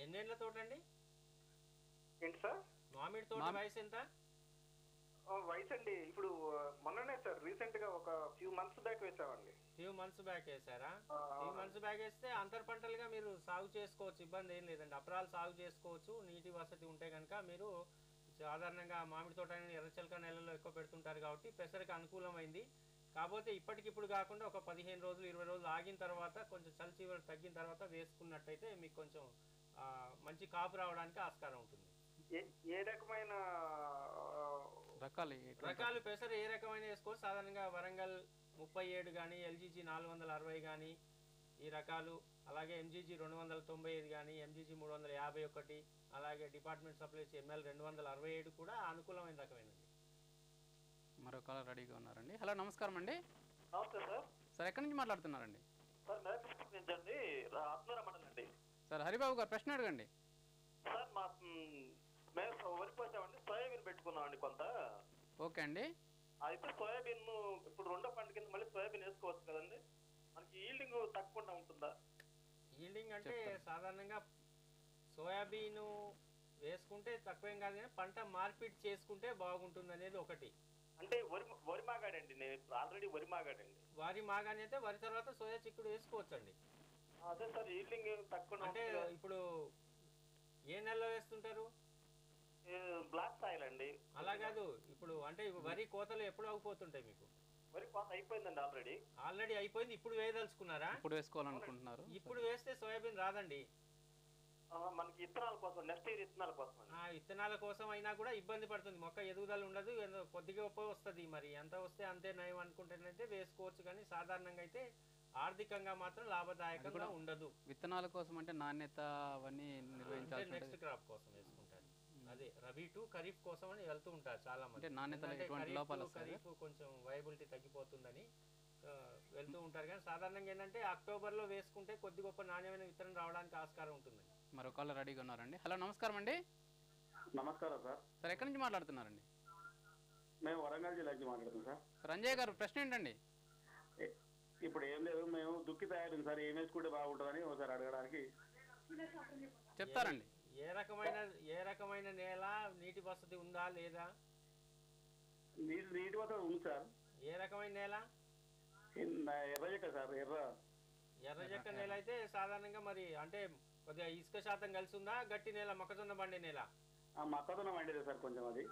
ఎన్నేళ్ల తోట అండి? ఏంటి సార్? మామిడి తోట వయసు ఎంత? వయసు అండి ఇప్పుడు మొన్ననే సార్ రీసెంట్ గా ఒక ఫ్యూ మంత్స్ బ్యాక్ వేసామండి. ఫ్యూ మంత్స్ బ్యాక్ వేసారా? ఫ్యూ మంత్స్ బ్యాక్ వేస్తే అంతర్ పంటలుగా మీరు సాగు చేసుకోవచ్చు, ఇబ్బంది ఏం లేదండి. అపరాలు సాగు చేసుకోవచ్చు. నీటి వసతి ఉంటే కనుక మీరు సాధారణంగా మామిడి తోట ఎర్రచలక నెలలో ఎక్కువ పెడుతుంటారు కాబట్టి పెసరికి అనుకూలమైంది. కాకపోతే ఇప్పటికిప్పుడు కాకుండా ఒక 15 రోజులు 20 రోజులు ఆగిన తర్వాత కొంచెం చలి తీవ్రత తగ్గిన తర్వాత వేసుకున్నట్టయితే మీకు కొంచెం మంచి కాపు రావడానికి ఆస్కారం ఉంటుంది. ఏ రకమైన రకాలు పెసర ఏ రకమైన వేసుకోవచ్చు? సాధారణంగా వరంగల్ 37 కానీ, ఎల్జీజీ 460 కానీ ఈ రకాలు, అలాగే ఎంజీజీ 295 కానీ, ఎంజీజీ 351, అలాగే డిపార్ట్మెంట్ సప్లైస్ ఎంఎల్ 267 కూడా అనుకూలమైన రకమైనది. మరొక రెడీగా ఉన్నారండి. హలో నమస్కారం అండి. నమస్తే సార్. సార్ ఎక్కడి నుంచి మాట్లాడుతున్నారండి? సార్ మేపండి ఆత్మూర మండలం అండి. సార్ హరిబాబు గారు ప్రశ్న అడగండి. సార్ మేము వరి పోసామండి, సోయాబీన్ పెట్టుకున్నామండి కొంత. ఓకే అండి. అయితే సోయాబీన్ ఇప్పుడు రెండో పంట కింద మళ్ళీ సోయాబీన్ వేసుకోవచ్చు కదండి? మనకి ఈల్డింగ్ తక్కువ ఉంటుందా? ఈల్డింగ్ అంటే సాధారణంగా సోయాబీన్ వేసుకుంటే తక్కువేం కాదు, కానీ పంట మార్పిడి చేసుకుంటే బాగుంటుంది అనేది ఒకటి. అంటే వరి మాగాడండి, నేను ఆల్రెడీ వరి మాగాడండి. వరి మాగాని అయితే వరి తర్వాత సోయా చిక్కుడు వేసుకోవచ్చండి. అదే సార్ ఈల్డింగ్ తక్కువ. అంటే ఇప్పుడు ఏ నెలలో వేస్తుంటారు? బ్లాక్ సాయిల్ అండి. అలా కాదు, ఇప్పుడు అంటే వరి కోతలు ఎప్పుడు అయిపోతుంటాయి మీకు? వరి కోత అయిపోయిందండి ఆల్రెడీ అయిపోయింది. ఇప్పుడు వేయదలుచుకున్నారా? ఇప్పుడు వేసుకోవాలనుకుంటున్నారు. ఇప్పుడు వేస్తే సోయాబీన్ రాదండి. మనకి విత్తనాల కోసం, నెక్స్ట్ ఇయర్ విత్తనాల కోసం. విత్తనాల కోసం అయినా కూడా ఇబ్బంది పడుతుంది, మొక్క ఎదుగుదల ఉండదు, కొద్దిగా వస్తుంది. మరి ఎంత వస్తే అంతే నయం అనుకుంటేనైతే వేసుకోవచ్చు, కానీ సాధారణంగా అయితే ఆర్థికంగా మాత్రం లాభదాయకంగా ఉండదు. విత్తనాల కోసం అంటే నాణ్యత అవన్నీ నిర్వహించాలి. నెక్స్ట్ క్రాప్ కోసం వేసుకుంటారు. అదే రబీ టు ఖరీఫ్ కోసం అని వెళ్తూ ఉంటారు చాలా మంది. అంటే నాణ్యతలో ఎటువంటి లోపాలు వస్తాయి? ఖరీఫ్ కొంచెం వైబిలిటీ తగ్గిపోతుందని వెళ్తూ ఉంటారు, కానీ సాధారణంగా ఏంటంటే అక్టోబర్లో వేసుకుంటే కొద్ది గొప్ప నాణ్యమైన విత్తనం రావడానికి ఆస్కారం ఉంటుంది. మరో కాల్ రెడీగా ఉన్నారండి. హలో, నమస్కారం అండి. నమస్కారం సార్. సార్ ఎక్కడి నుంచి మాట్లాడుతున్నారండి? మేము వరంగల్ జిల్లా నుంచి మాట్లాడుతున్నాం సార్. రంజయ్ గారు, ప్రశ్న ఏంటండి? ఇప్పుడు ఏం లేదు, మేము దుక్కి తయారు సార్, ఏం వేసుకుంటే బాగుంటుందని ఒకసారి అడగడానికి చెప్తారండి. ఏ రకమైన నేల, నీటి వసతి ఉందా లేదా? నీటి వసతి ఉంది సార్. ఏ రకమైన నేల? ఎర్రజక్క సార్. ఎర్రజక్క నేల అయితే సాధారణంగా మరి అంటే కొద్దిగా ఇసుక శాతం కలిసి ఉందా? గట్టి నేల, మొక్కజొన్న బండే నేల? మొక్కజొన్న బండేది సార్ కొంచెం. అది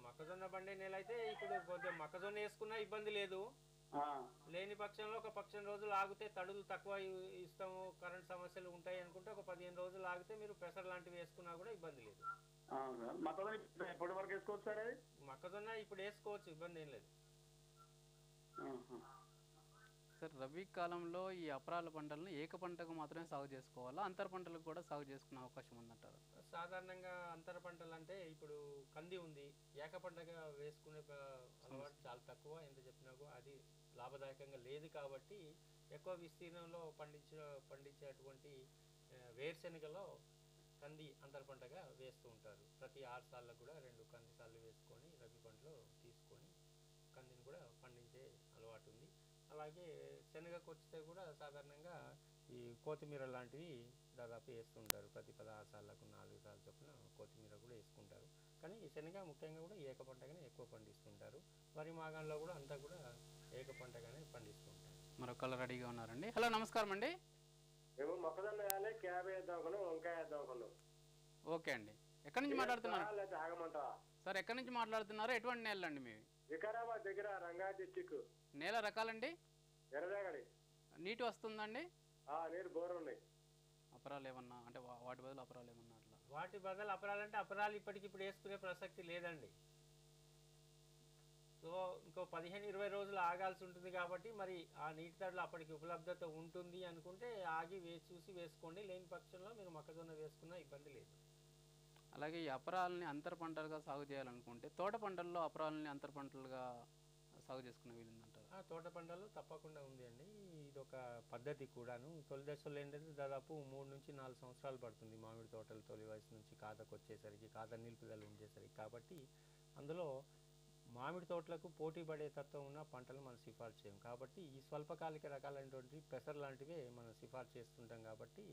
మొక్కజొన్న బండే నేల అయితే ఇప్పుడు కొద్దిగా మొక్కజొన్న వేసుకున్నా ఇబ్బంది లేదు. లేని పక్షంలో ఒక 15 రోజులు ఆగితే, తడులు తక్కువ ఇస్తాము, కరెంట్ సమస్యలు ఉంటాయి అనుకుంటే ఒక 15 రోజులు ఆగితే మీరు పెసర లాంటివి వేసుకున్నా కూడా ఇబ్బంది లేదు. మొక్కజొన్న ఎప్పటి వరకు వేసుకోవచ్చు సార్? అది మొక్కజొన్న ఇప్పుడు వేసుకోవచ్చు, ఇబ్బంది ఏం లేదు. సార్, రబీ కాలంలో ఈ అపరాల పంటలను ఏక పంటకు మాత్రమే సాగు చేసుకోవాలా, అంతర పంటలకు కూడా సాగు చేసుకునే అవకాశం ఉందంటారు? సాధారణంగా అంతర పంటలు అంటే ఇప్పుడు కంది ఉంది, ఏక పంటగా వేసుకునే అలవాటు చాలా తక్కువ. ఎంత చెప్పినా అది లాభదాయకంగా లేదు. కాబట్టి ఎక్కువ విస్తీర్ణంలో పండించేటువంటి వేరుశెనగలో కంది అంతర పంటగా వేస్తూ ఉంటారు. ప్రతి 6 సార్లకు కూడా 2 కంది సార్లు వేసుకొని రబీ పంటలో తీసుకొని కందిని కూడా పండించే అలవాటు ఉంది. అలాగే శనగకు వస్తే కూడా సాధారణంగా ఈ కొత్తిమీర లాంటివి దాదాపు వేస్తుంటారు. ప్రతి 16 సార్లకు 4 సార్లు చొప్పున కొత్తిమీర కూడా వేసుకుంటారు. కానీ ఈ శనగ ముఖ్యంగా కూడా ఏక పంటగానే ఎక్కువ పండిస్తుంటారు. వరి మాగాణంలో కూడా అంతా కూడా ఏక పంటగానే పండిస్తుంటారు. మరొకళ్ళు రెడీగా ఉన్నారండి. హలో, నమస్కారం అండి. మేము మొక్కజొన్న వేయాలి, క్యాబేజ్ వేద్దాం అనుకున్నాం, వంకాయ వేద్దాం అనుకున్నాం. ఓకే అండి. ఎక్కడి నుంచి మాట్లాడుతున్నారు ఆగమంటావా సార్? ఎక్కడి నుంచి మాట్లాడుతున్నారు? ఎటువంటి నేలలు అండి మీవి? వికారాబాద్ దగ్గర రంగారెడ్డి డిస్టిక్. నేల రకాలండి? ఎర్రదేగడి. నీటి వస్తుందండి? నీరు బోర్ ఉన్నాయి. అపరాలు ఏమన్నా అంటే వాటి బదులు అపరాలు ఏమన్నా అట్లా? వాటి బదులు అపరాలు అంటే అపరాలు ఇప్పటికిప్పుడు వేసుకునే ప్రసక్తి లేదండి. సో ఇంకో 15-20 రోజులు ఆగాల్సి ఉంటుంది. కాబట్టి మరి ఆ నీటి తడులు అప్పటికి ఉపలబ్ధత ఉంటుంది అనుకుంటే ఆగి చూసి వేసుకోండి. లేని పక్షంలో మీరు మొక్కజొన్న వేసుకున్నా ఇబ్బంది లేదు. అలాగే ఈ అపరాలని అంతర పంటలుగా సాగు చేయాలనుకుంటే తోట పంటల్లో అపరాలని అంతర పంటలుగా సాగు చేసుకునే వీలుందంటారు? తోట పంటలు తప్పకుండా ఉంది అండి. ఇది ఒక పద్ధతి కూడాను. తొలి దశలో ఏంటంటే దాదాపు 3 నుంచి 4 సంవత్సరాలు పడుతుంది మామిడి తోటలు తొలి వయసు నుంచి కాతకు వచ్చేసరికి, కాత నిలుపుదల ఉండేసరికి. కాబట్టి అందులో మామిడి తోటలకు పోటీ పడే తత్వం ఉన్న పంటలు మనం సిఫార్సు చేయం. కాబట్టి ఈ స్వల్పకాలిక రకాలైనటువంటి పెసర లాంటివే మనం సిఫార్సు చేస్తుంటాం. కాబట్టి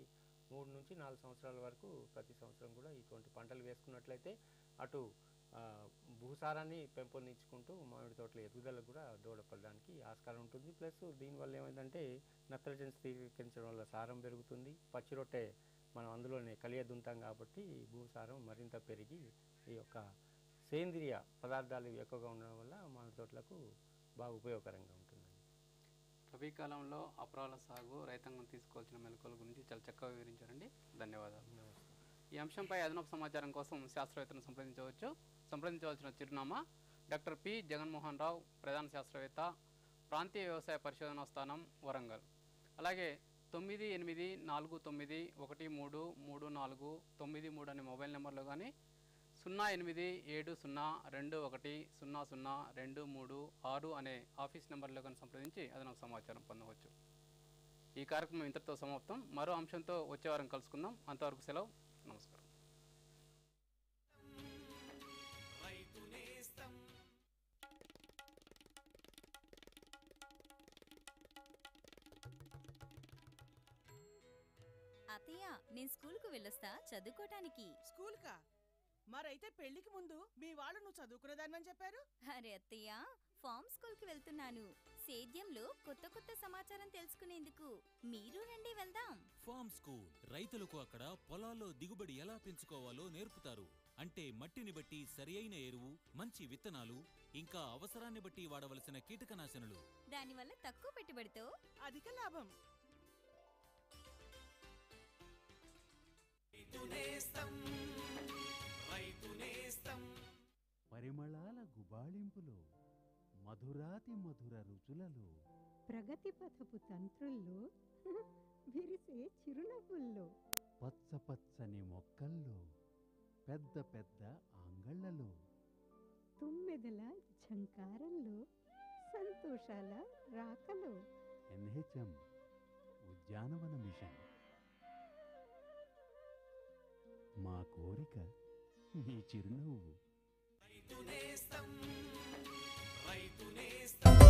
3 నుంచి 4 సంవత్సరాల వరకు ప్రతి సంవత్సరం కూడా ఇటువంటి పంటలు వేసుకున్నట్లయితే అటు భూసారాన్ని పెంపొందించుకుంటూ మామిడి తోటల ఎదుగుదలకు కూడా దోహదపడడానికి ఆస్కారం ఉంటుంది. ప్లస్ దీనివల్ల ఏమైందంటే నత్రజని స్థిరీకరించడం వల్ల సారం పెరుగుతుంది. పచ్చి రొట్టె మనం అందులోనే కలియదుంటాం కాబట్టి భూసారం మరింత పెరిగి ఈ యొక్క సేంద్రియ పదార్థాలు ఎక్కువగా ఉండడం వల్ల మామిడి తోటలకు బాగా ఉపయోగకరంగా ఉంటుంది. రబీ కాలంలో అపరాల సాగు రైతాంగం తీసుకోవాల్సిన మెలకువల గురించి చాలా చక్కగా వివరించారండి. ధన్యవాదాలు. ఈ అంశంపై అదనపు సమాచారం కోసం శాస్త్రవేత్తను సంప్రదించవలసిన చిరునామా డాక్టర్ పి జగన్మోహన్ రావు, ప్రధాన శాస్త్రవేత్త, ప్రాంతీయ వ్యవసాయ పరిశోధనా స్థానం, వరంగల్. అలాగే 9841333493 అనే మొబైల్ నెంబర్లో కానీ 0870210023 అనే ఆఫీస్ నెంబర్లో కానీ సంప్రదించి అదనపు సమాచారం పొందవచ్చు. ఈ కార్యక్రమం ఇంతటితో సమాప్తం. మరో అంశంతో వచ్చే వారం కలుసుకుందాం. అంతవరకు సెలవు. నమస్కారం. అత్తయ్య, నేను స్కూల్కు వెళ్ళొస్తా చదువుకోటానికి. స్కూల్ కా? మరైతే పెళ్లికి ముందు మీ వాళ్ళు నువ్వు చదువుకునేదానివని చెప్పారు. అరే అత్తయ్య, ఫార్మ్ స్కూల్ కి వెళ్తున్నాను. సేద్యంలో కొత్త కొత్త సమాచారం తెలుసుకునేందుకు మీరు రండి, వెళ్దాం. ఫార్మ్ స్కూల్ రైతులకు అక్కడ పొలాల్లో దిగుబడి ఎలా పెంచుకోవాలో నేర్పుతారు. అంటే మట్టిని బట్టి సరియైన ఎరువు, మంచి విత్తనాలు, ఇంకా అవసరాన్ని బట్టి వాడవలసిన కీటకనాశనలు. దానివల్ల తక్కువ పెట్టుబడితో అధిక లాభం. పరిమళాల గుబాళింపులో, మధురాతి మధుర రుచులలో, ప్రగతి పథపు తంత్రుల్లో, విరిసే చిరునవ్వుల్లో, పచ్చ పచ్చని మొక్కల్లో, పెద్ద పెద్ద ఆంగళ్లలో, తుమ్మెదల ఝంకారంలో, సంతోషాల రాకలో. NHM ఉద్యానవన మిషన్. మా కోరిక మీ చిరునవ్వు. రైతు నేస్తం